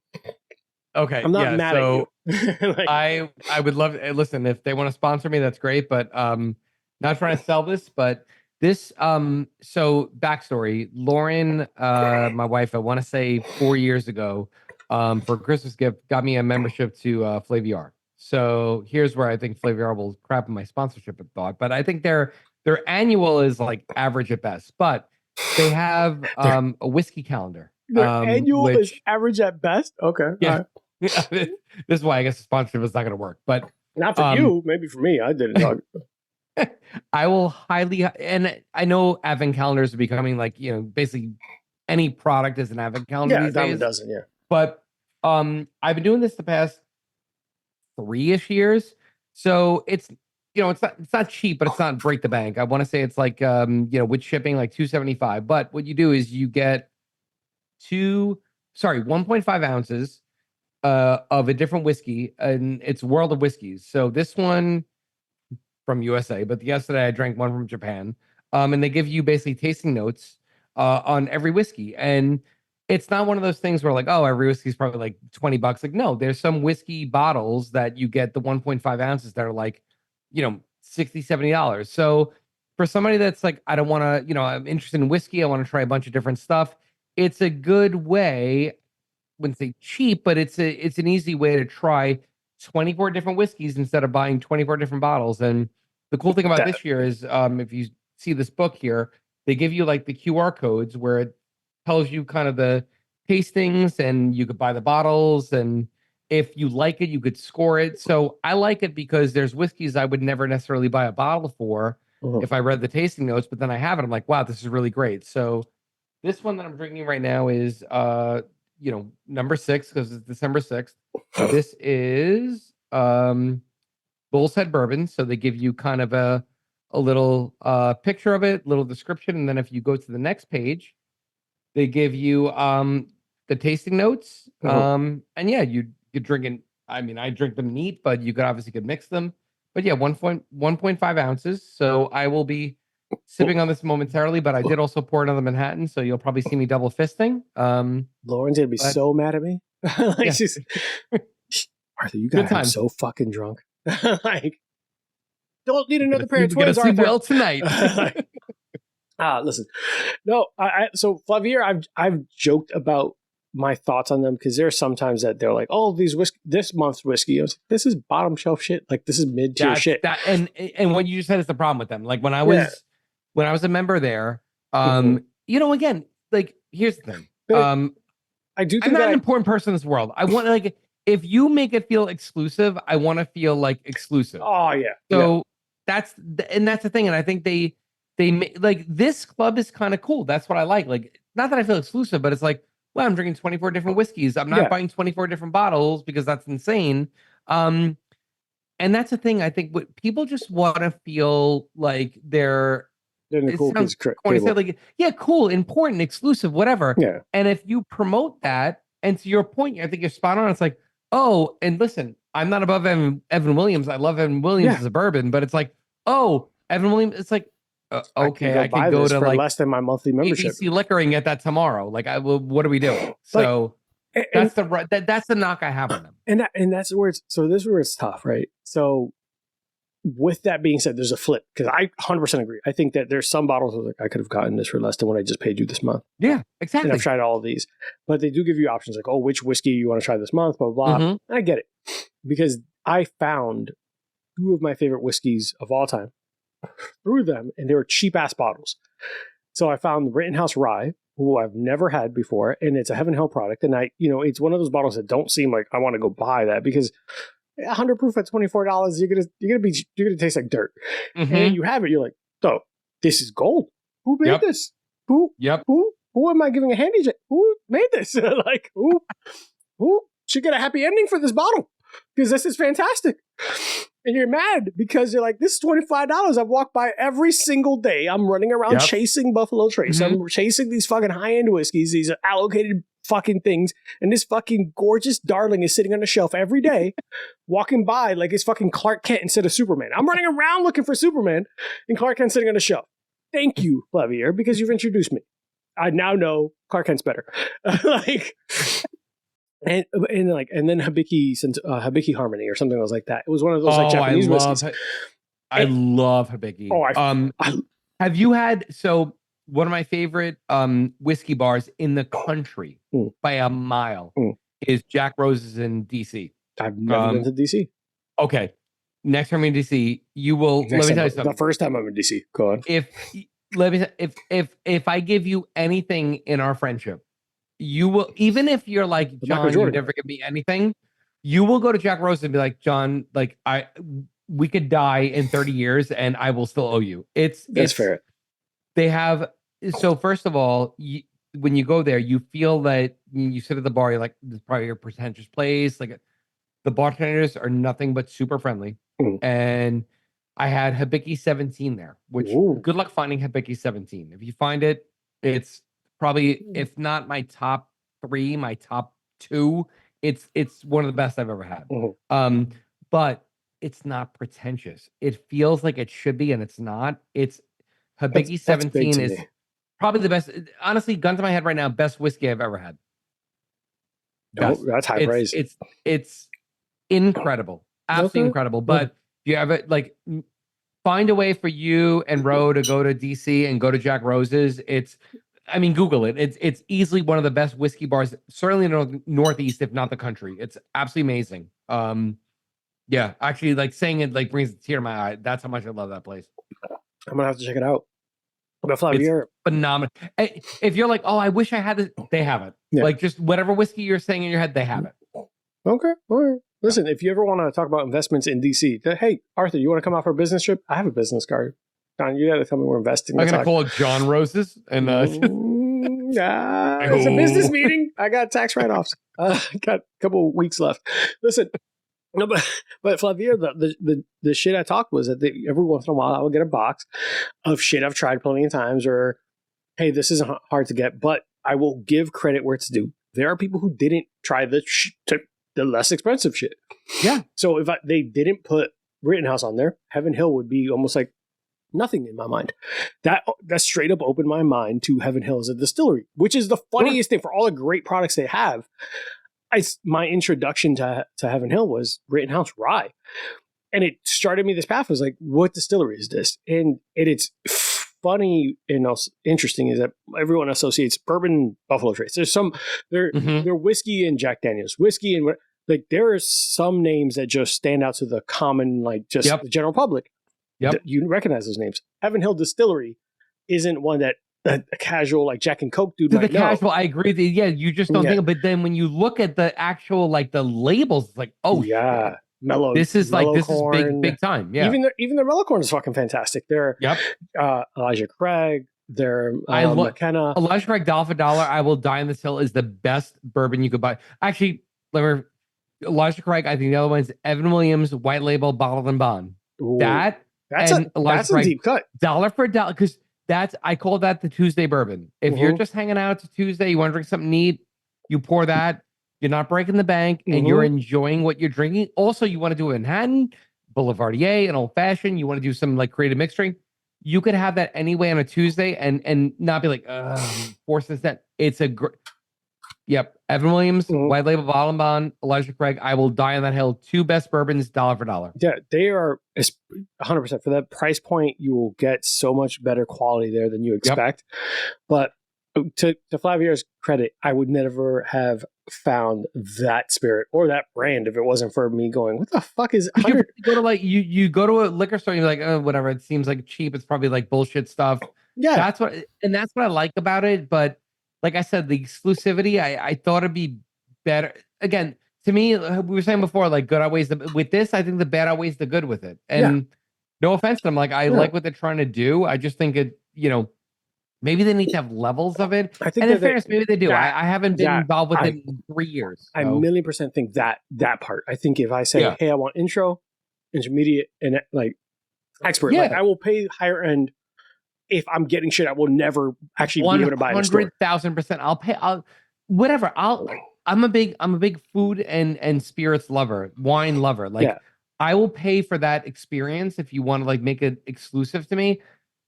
okay, I'm not mad at you. Like, I would love to listen. If they want to sponsor me, that's great. But not trying to sell this, but this so backstory. Lauren, my wife, I want to say 4 years ago, for Christmas gift, got me a membership to Flaviar. So here's where I think Flaviar will crap in my sponsorship thought, but I think their annual is like average at best, but they have a whiskey calendar. The annual is average at best. Okay. Yeah. This is why I guess the sponsorship is not going to work, but not for you. Maybe for me. I didn't. I will highly, and I know advent calendars are becoming, like, basically any product is an advent calendar. Yeah, dime a dozen. Yeah. But I've been doing this the past 3-ish years, so it's not cheap, but it's not break the bank. I want to say it's like with shipping like $275. But what you do is you get 1.5 ounces of a different whiskey, and it's World of Whiskeys. So this one from USA, but yesterday I drank one from Japan. And they give you basically tasting notes on every whiskey, and it's not one of those things where, like, oh, every whiskey is probably like $20. Like, no, there's some whiskey bottles that you get the 1.5 ounces that are like, $60, $70. So for somebody that's like, I don't want to, I'm interested in whiskey, I want to try a bunch of different stuff, it's a good way. I wouldn't say cheap, but it's an easy way to try 24 different whiskeys instead of buying 24 different bottles. And the cool thing about this year is, if you see this book here, they give you like the QR codes where it tells you kind of the tastings, and you could buy the bottles, and if you like it, you could score it. So I like it because there's whiskeys I would never necessarily buy a bottle for if I read the tasting notes, but then I have it, I'm like, wow, this is really great. So this one that I'm drinking right now is number 6, because it's December 6th. This is Bull's Head bourbon. So they give you kind of a little picture of it, little description, and then if you go to the next page, they give you the tasting notes. And yeah, you drink it. I mean, I drink them neat, but you could mix them. But yeah, 1.5 ounces. So I will be sipping on this momentarily, but I did also pour another Manhattan, so you'll probably see me double fisting. Lauren's gonna be so mad at me. Like, she's Arthur, you got him so fucking drunk. Like, don't need another pair of twins. Sleep well tonight. Listen, no, so Flaviar, I've joked about my thoughts on them because there are sometimes that they're like, oh, this month's whiskey. I was like, this is bottom shelf shit. Like, this is mid tier shit. And what you just said is the problem with them. Like when I was a member there, again, like here's the thing. I do think I'm not an important person in this world. I want like if you make it feel exclusive, I want to feel like exclusive. Oh yeah. So that's the thing. And I think they like this club is kind of cool. That's what I like. Like, not that I feel exclusive, but it's like, well, I'm drinking 24 different whiskeys. I'm not buying 24 different bottles because that's insane. And that's the thing. I think what people just want to feel like they're in the cool piece of like, yeah, cool, important, exclusive, whatever. Yeah. And if you promote that, and to your point, I think you're spot on. It's like, oh, and listen, I'm not above Evan Williams. I love Evan Williams as a bourbon, but it's like, oh, Evan Williams. It's like, okay, I could go to for like less than my monthly membership. ABC Liquor and get that tomorrow. Like, what are we doing? So that's the knock I have on them. And that's where this is where it's tough, right? So with that being said, there's a flip because I 100% agree. I think that there's some bottles like I could have gotten this for less than what I just paid you this month. Yeah, exactly. And I've tried all of these, but they do give you options like, oh, which whiskey you want to try this month, blah blah blah. And I get it because I found two of my favorite whiskeys of all time through them, and they were cheap ass bottles. So I found the Rittenhouse Rye, who I've never had before, and it's a Heaven Hill product. And it's one of those bottles that don't seem like I want to go buy that because 100 proof at $24, you're gonna taste like dirt. And you have it, you're like, oh, this is gold. Who made this? Who am I giving a handy? Who made this? Like who should get a happy ending for this bottle? Because this is fantastic. And you're mad because you're like, this is $25 I've walked by every single day. I'm running around chasing Buffalo Trace. I'm chasing these fucking high-end whiskeys, these allocated fucking things. And this fucking gorgeous darling is sitting on the shelf every day, walking by like it's fucking Clark Kent instead of Superman. I'm running around looking for Superman and Clark Kent sitting on the shelf. Thank you, Flaviar, because you've introduced me. I now know Clark Kent's better. And then Hibiki Harmony or something else like that. It was one of those like Japanese whiskeys. I love Hibiki. Have you had one of my favorite whiskey bars in the country by a mile is Jack Rose's in DC. I've never been to DC. Okay. Next time I'm in DC, you will let me tell you something. The first time I'm in DC. Go on. If I give you anything in our friendship, you will, even if you're like, John, you never give me anything, you will go to Jack Rose and be like, John, like we could die in 30 years and I will still owe you. That's fair. They have, so first of all, when you go there, you feel that you sit at the bar, you're like, this is probably a pretentious place. Like the bartenders are nothing but super friendly. And I had Hibiki 17 there, which good luck finding Hibiki 17. If you find it, it's probably, if not my top 3, my top 2, it's one of the best I've ever had. But it's not pretentious. It feels like it should be, and it's not. It's Hibiki 17 is probably the best. Honestly, gun to my head right now, best whiskey I've ever had. That's high praise. It's incredible, absolutely incredible. But if you have it, like, find a way for you and Ro to go to DC and go to Jack Rose's. Google it. It's easily one of the best whiskey bars, certainly in the Northeast, if not the country. It's absolutely amazing. Yeah, actually, like saying it like brings a tear to my eye. That's how much I love that place. I'm gonna have to check it out. But Flaviar, phenomenal. If you're like, oh, I wish I had it, they have it. Yeah. Like just whatever whiskey you're saying in your head, they have it. Okay, all right. Listen, if you ever want to talk about investments in DC, hey, Arthur, you want to come out for a business trip? I have a business card. John, you got to tell me we're investing. I'm going to call it John Rose's. And it's a business meeting. I got tax write-offs. Got a couple of weeks left. Listen, No, but Flaviar, the shit I talked was that every once in a while I would get a box of shit I've tried plenty of times, or hey, this isn't hard to get, but I will give credit where it's due. There are people who didn't try the less expensive shit. Yeah. So if they didn't put Rittenhouse on there, Heaven Hill would be almost like nothing in my mind. That straight up opened my mind to Heaven Hill as a distillery, which is the funniest thing for all the great products they have. My introduction to Heaven Hill was Rittenhouse Rye. And it started me this path. Was like, what distillery is this? And it's funny and also interesting is that everyone associates bourbon and Buffalo Trace. There's some, they're whiskey and Jack Daniels. Whiskey and like there are some names that just stand out to the common, like just the general public. Yep. You recognize those names. Heaven Hill Distillery isn't one that a casual like Jack and Coke dude might know. Casual, I agree. Yeah, you just don't think of it. But then when you look at the actual, like the labels, it's like, oh yeah, shit. Mellow. This is big time. Yeah. Even their mellow corn is fucking fantastic. They're Elijah Craig. They're McKenna. Elijah Craig dollar for dollar. I will die on this hill is the best bourbon you could buy. Actually, Elijah Craig. I think the other one is Evan Williams White Label Bottled and Bond. Ooh, that's a deep cut. Dollar for dollar, because I call that the Tuesday bourbon. If you're just hanging out, it's a Tuesday, you want to drink something neat, you pour that. You're not breaking the bank, and you're enjoying what you're drinking. Also, you want to do a Manhattan, Boulevardier, an old fashioned. You want to do some like creative mixed drink. You could have that anyway on a Tuesday, and not be like, force this that. It's a great. Yep, Evan Williams, White Label Bottled and Bond, Elijah Craig. I will die on that hill. Two best bourbons, dollar for dollar. Yeah, they are 100% for that price point. You will get so much better quality there than you expect. But to Flaviar's credit, I would never have found that spirit or that brand if it wasn't for me going, what the fuck is 100? You go to like you go to a liquor store and you're like, oh, whatever, it seems like cheap, it's probably like bullshit stuff. Yeah, that's what I like about it. But like I said, the exclusivity, I thought it'd be better. Again, to me, we were saying before, like good outweighs the with this. I think the bad outweighs the good with it. And no offense to them, like I like what they're trying to do. I just think it, maybe they need to have levels of it. I think, and in fairness, maybe they do. I haven't been involved with it in 3 years. So. I 1,000,000% think that part. I think if I say, hey, I want intro, intermediate, and like expert, like I will pay higher end. If I'm getting shit, I will never actually be able to buy it in a store. 100,000%. I'll pay. Whatever. I'm a big food and spirits lover, wine lover. Like I will pay for that experience if you want to like make it exclusive to me.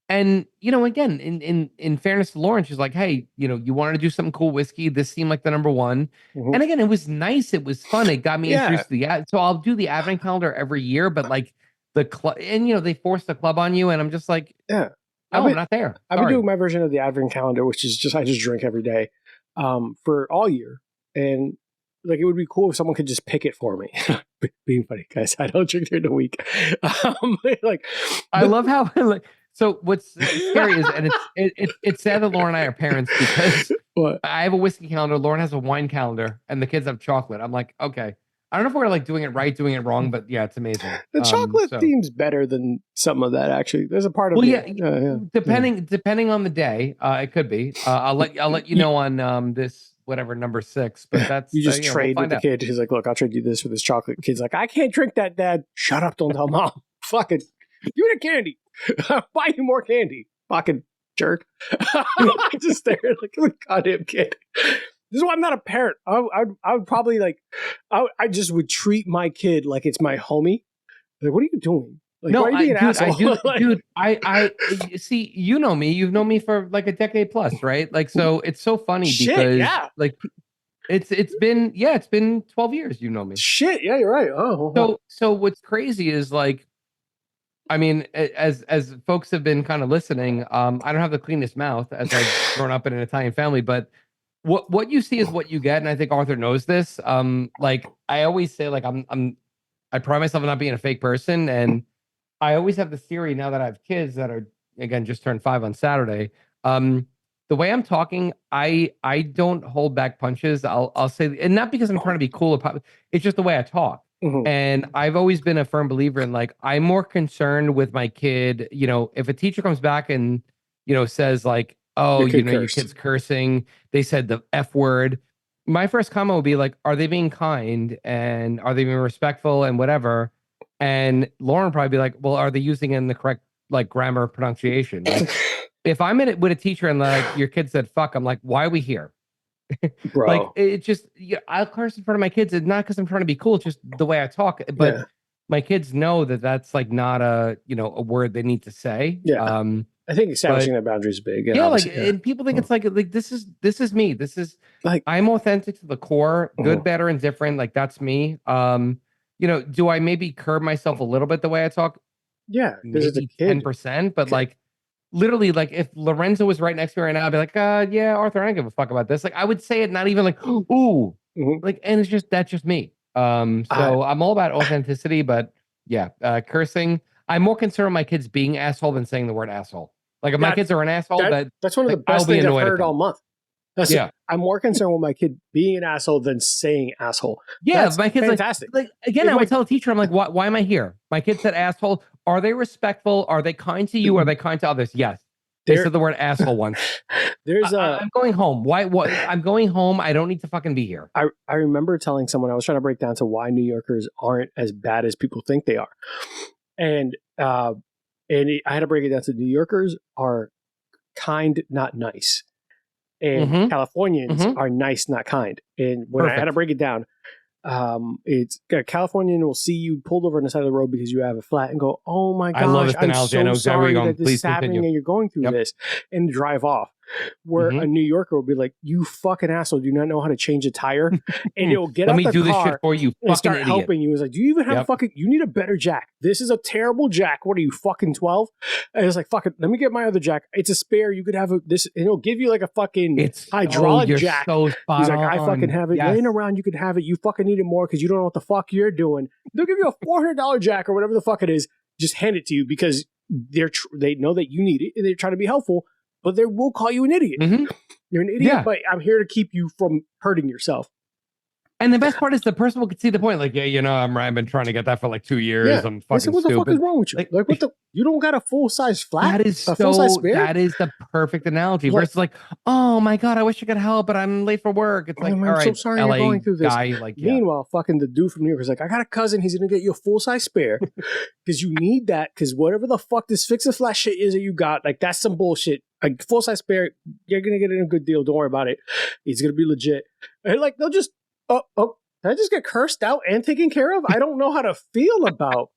And again, in fairness to Lauren, she's like, hey, you wanted to do something cool whiskey. This seemed like the number one. And again, it was nice. It was fun. It got me introduced to the ad. So I'll do the advent calendar every year, but like the club, and they force the club on you, and I'm just like, I'm not there. I've been doing my version of the advent calendar, which is I just drink every day, for all year. And like, it would be cool if someone could just pick it for me. Being funny, guys, I don't drink during the week. I love how so what's scary is, and it's sad that Lauren and I are parents because I have a whiskey calendar, Lauren has a wine calendar, and the kids have chocolate. I'm like, okay. I don't know if we're like doing it right, doing it wrong, but yeah, it's amazing. The chocolate theme's better than some of that. Actually, there's a part of depending on the day, it could be. I'll let you know on this whatever number 6. But that's you just trade with the kid. He's like, look, I'll trade you this for this chocolate. Kid's like, I can't drink that, Dad. Shut up! Don't tell Mom. Fucking give me the candy. I'll buy you more candy. Fucking jerk. I just stare like a goddamn kid. This is why I'm not a parent. I would probably like, I just would treat my kid like it's my homie. Like, what are you doing? Like, no, why are you being an asshole? Dude, I see, you know me. You've known me for like a decade plus, right? Like, so it's so funny because like it's been 12 years. You know me. Shit, yeah, you're right. Oh, so what's crazy is like, I mean, as folks have been kind of listening, I don't have the cleanest mouth as I've grown up in an Italian family, but. What you see is what you get, and I think Arthur knows this. Like I always say, like I pride myself on not being a fake person, and I always have this theory now that I have kids that are again just turned 5 on Saturday. The way I'm talking, I don't hold back punches. I'll say, and not because I'm trying to be cool or pop, it's just the way I talk. And I've always been a firm believer in like I'm more concerned with my kid. If a teacher comes back and says like. Oh, your kid's cursing. They said the F word. my first comment would be like, are they being kind and are they being respectful and whatever? And Lauren would probably be like, well, are they using it in the correct like grammar pronunciation? Like, if I'm in it with a teacher and like your kid said fuck, I'm like, why are we here? Bro. Like it just, I'll curse in front of my kids, and not because I'm trying to be cool, it's just the way I talk. But my kids know that that's like not a a word they need to say. Yeah. I think establishing that boundary is big. Yeah, like and people think it's like this is me. This is like I'm authentic to the core, good, bad, or indifferent. Like that's me. Do I maybe curb myself a little bit the way I talk? Yeah, because it's a kid. 10%, but like literally, like if Lorenzo was right next to me right now, I'd be like, yeah, Arthur, I don't give a fuck about this. Like I would say it, not even like, ooh, like, and it's just that's just me. So I'm all about authenticity, but yeah, cursing. I'm more concerned with my kids being asshole than saying the word asshole. Like if my kids are an asshole, that's one of the best things I've heard all month. I'm more concerned with my kid being an asshole than saying asshole. Yeah, that's my kid's fantastic. Like again, I would tell a teacher, I'm like, why am I here? My kid said asshole. Are they respectful? Are they kind to you? Are they kind to others? Yes. They said the word asshole once. I'm going home. Why? What? I'm going home. I don't need to fucking be here. I remember telling someone, I was trying to break down to why New Yorkers aren't as bad as people think they are. And I had to break it down to New Yorkers are kind, not nice. And Californians are nice, not kind. And when I had to break it down, it's a Californian will see you pulled over on the side of the road because you have a flat and go, oh my gosh, I love this I'm analogy. so sorry that this is happening continue. and you're going through this, and drive off. Where a New Yorker will be like, you fucking asshole, do you not know how to change a tire? And it will get out the car. Let me do this shit for you, and start helping you. It's like, do you even have a fucking, you need a better jack. This is a terrible jack. What are you, fucking 12? And it's like, fuck it, let me get my other jack. It's a spare. You could have this, and it'll give you like a fucking hydraulic jack. So He's like, I fucking have it laying around. You could have it. You fucking need it more because you don't know what the fuck you're doing. They'll give you a $400 jack or whatever the fuck it is. Just hand it to you because they know that you need it and they're trying to be helpful. But they will call you an idiot. You're an idiot, but I'm here to keep you from hurting yourself. And the best part is the person will see the point. Like, I've been trying to get that for like 2 years. I'm fucking stupid. What the fuck is wrong with you? Like what the? You don't got a full size flat? That is that is the perfect analogy. Versus like, oh my god, I wish I could help, but I'm late for work. It's like, all right, so sorry LA you're going through this. Guy, Meanwhile, fucking the dude from New York is like, I got a cousin. He's gonna get you a full size spare because you need that because whatever the fuck this fix a flat shit is that you got, like that's some bullshit. A full size spare, you're gonna get it in a good deal. Don't worry about it. It's gonna be legit. And like they'll just did I just get cursed out and taken care of? I don't know how to feel about.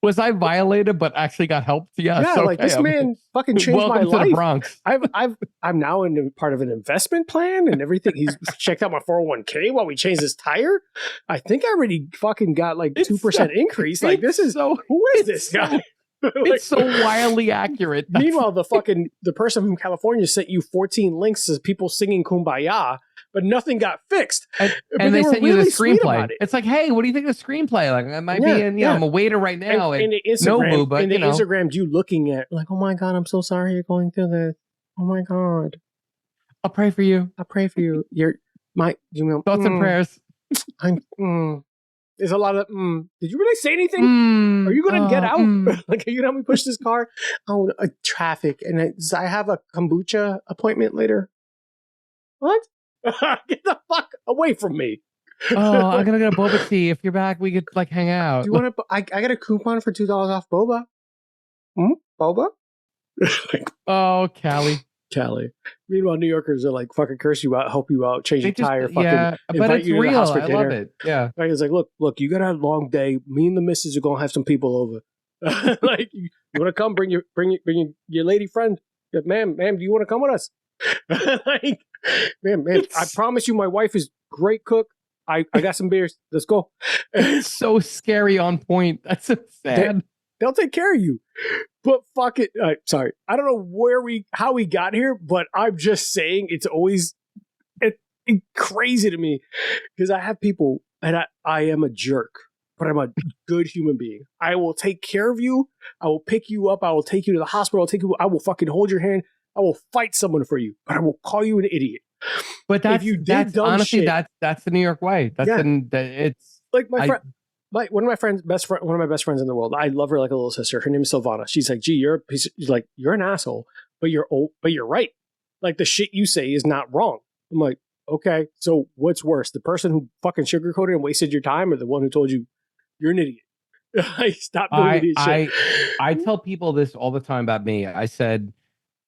Was I violated but actually got helped? Yeah, like this man fucking changed my life. Welcome to the Bronx. I'm now in part of an investment plan and everything. He's checked out my 401k while we changed his tire. I think I already fucking got like 2% increase. Like this is who is this guy? It's so wildly accurate. Meanwhile, the person from California sent you 14 links to people singing Kumbaya, but nothing got fixed. And they sent you the screenplay. It's like, hey, what do you think of the screenplay? Like, I might be in, I'm a waiter right now. And Instagram, but Instagrammed you looking at like, oh my god, I'm so sorry you're going through this. Oh my god, I'll pray for you. I'll pray for you. Thoughts and prayers. There's a lot of, did you really say anything? Are you going to get out? Like, are you going to help me push this car? Oh, traffic. And I have a kombucha appointment later. What? Get the fuck away from me. I'm going to get a boba tea. If you're back, we could like hang out. Do you want to, I got a coupon for $2 off boba. Boba? Oh, Cali. Meanwhile, New Yorkers are like fucking curse you out, help you out, change your tire, fucking but it's real. I love it. Yeah. Like, it's like, look, you got a long day. Me and the missus are gonna have some people over. Like, you want to come? Bring your lady friend. Ma'am, do you want to come with us? Like, man, I promise you, my wife is great cook. I got some beers. Let's go. It's so scary on point. That's so sad. They'll take care of you. But fuck it. Sorry. I don't know how we got here, but I'm just saying it's always crazy to me because I have people and I am a jerk, but I'm a good human being. I will take care of you. I will pick you up. I will take you to the hospital. I will fucking hold your hand. I will fight someone for you, but I will call you an idiot. But that's honestly, that's the New York way. It's like my friend. One of my best friends in the world. I love her like a little sister. Her name is Silvana. She's like, gee, you're an asshole, but you're right. Like the shit you say is not wrong. I'm like, okay, so what's worse? The person who fucking sugarcoated and wasted your time, or the one who told you you're an idiot? Stop doing idiot shit. I tell people this all the time about me. I said,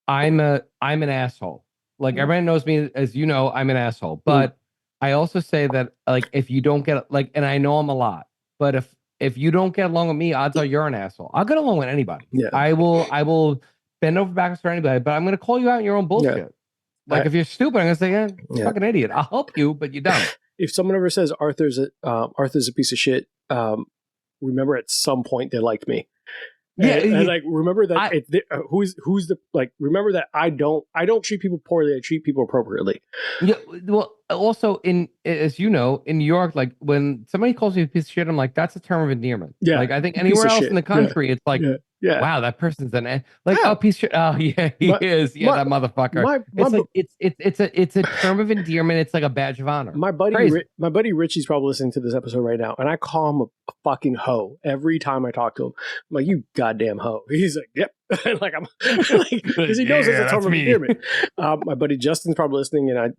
I'm an asshole. Like everybody knows me, as you know, I'm an asshole. But I also say that, like, if you don't get like, and I know I'm a lot, but if you don't get along with me, odds are you're an asshole. I'll get along with anybody. Yeah. I will bend over backwards for anybody, but I'm going to call you out on your own bullshit. Yeah. Like if you're stupid, I'm going to say, you're fucking idiot. I'll help you, but you're dumb. If someone ever says Arthur's a piece of shit, remember at some point they liked me. And like remember that remember that I don't treat people poorly. I treat people appropriately. Yeah. Well, also as you know, in New York, like when somebody calls you a piece of shit, I'm like, that's a term of endearment. Yeah. Like I think anywhere else in the country, it's like, wow, that person's oh, piece of shit. Oh yeah, he is. Yeah, that motherfucker. It's a term of endearment. It's like a badge of honor. My buddy Richie's probably listening to this episode right now, and I call him a fucking hoe every time I talk to him. I'm like, you goddamn hoe. He's like, yep. Like I'm like, because he knows it's a term of endearment. My buddy Justin's probably listening, and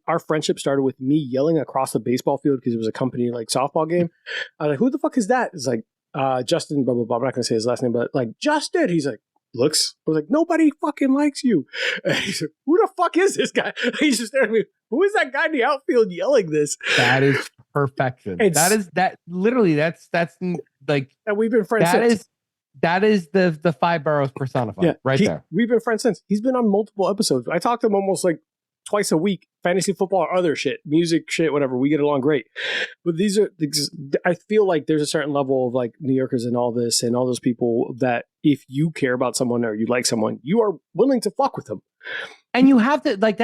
our friendship started with me yelling across the baseball field because it was a company like softball game. I was like, who the fuck is that? It's like Justin, blah blah blah. I'm not gonna say his last name, but like Justin. He's like, looks. I was like, nobody fucking likes you. And he's like, who the fuck is this guy? He's just staring at me. Who is that guy in the outfield yelling this? That is perfection. Literally that's like. And we've been friends since. That is the five boroughs personified there. We've been friends since. He's been on multiple episodes. I talk to him almost like twice a week. Fantasy football or other shit, music shit, whatever. We get along great. But I feel like there's a certain level of like New Yorkers and all this and all those people that if you care about someone or you like someone, you are willing to fuck with them. And you have to like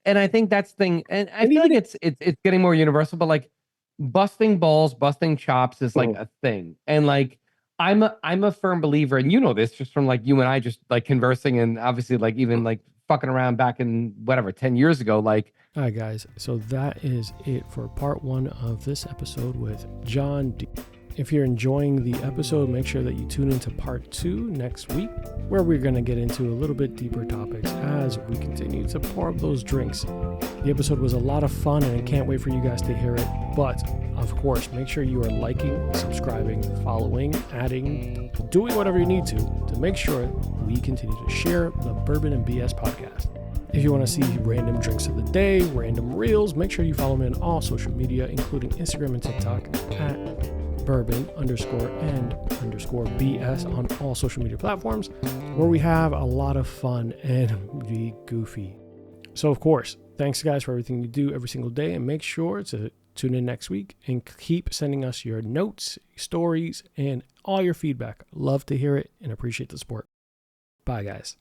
and I think that's the thing. And I feel like it's getting more universal, but like busting balls, busting chops is like a thing. And like I'm a firm believer, and you know this just from like you and I just like conversing, and obviously like even like fucking around back in whatever 10 years ago. Like, all right, guys. So that is it for part 1 of this episode with John D. If you're enjoying the episode, make sure that you tune into part 2 next week, where we're going to get into a little bit deeper topics as we continue to pour up those drinks. The episode was a lot of fun, and I can't wait for you guys to hear it. But of course, make sure you are liking, subscribing, following, adding, doing whatever you need to make sure we continue to share the Bourbon and BS podcast. If you want to see random drinks of the day, random reels, make sure you follow me on all social media, including Instagram and TikTok at Bourbon_and_BS on all social media platforms, where we have a lot of fun and be goofy. So of course, thanks guys for everything you do every single day, and make sure to tune in next week and keep sending us your notes, stories, and all your feedback. Love to hear it and appreciate the support. Bye guys.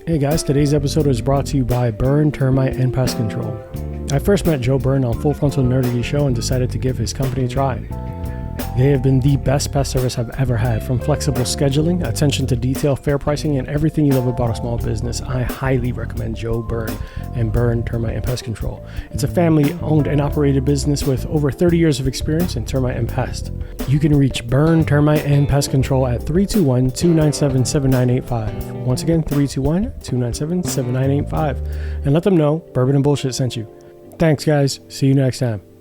Hey guys, today's episode is brought to you by Burn, Termite, and Pest Control. I first met Joe Byrne on Full Frontal Nerdy Show and decided to give his company a try. They have been the best pest service I've ever had. From flexible scheduling, attention to detail, fair pricing, and everything you love about a small business, I highly recommend Joe Byrne and Burn, Termite, and Pest Control. It's a family-owned and operated business with over 30 years of experience in termite and pest. You can reach Burn, Termite, and Pest Control at 321-297-7985. Once again, 321-297-7985. And let them know Bourbon and Bullshit sent you. Thanks, guys. See you next time.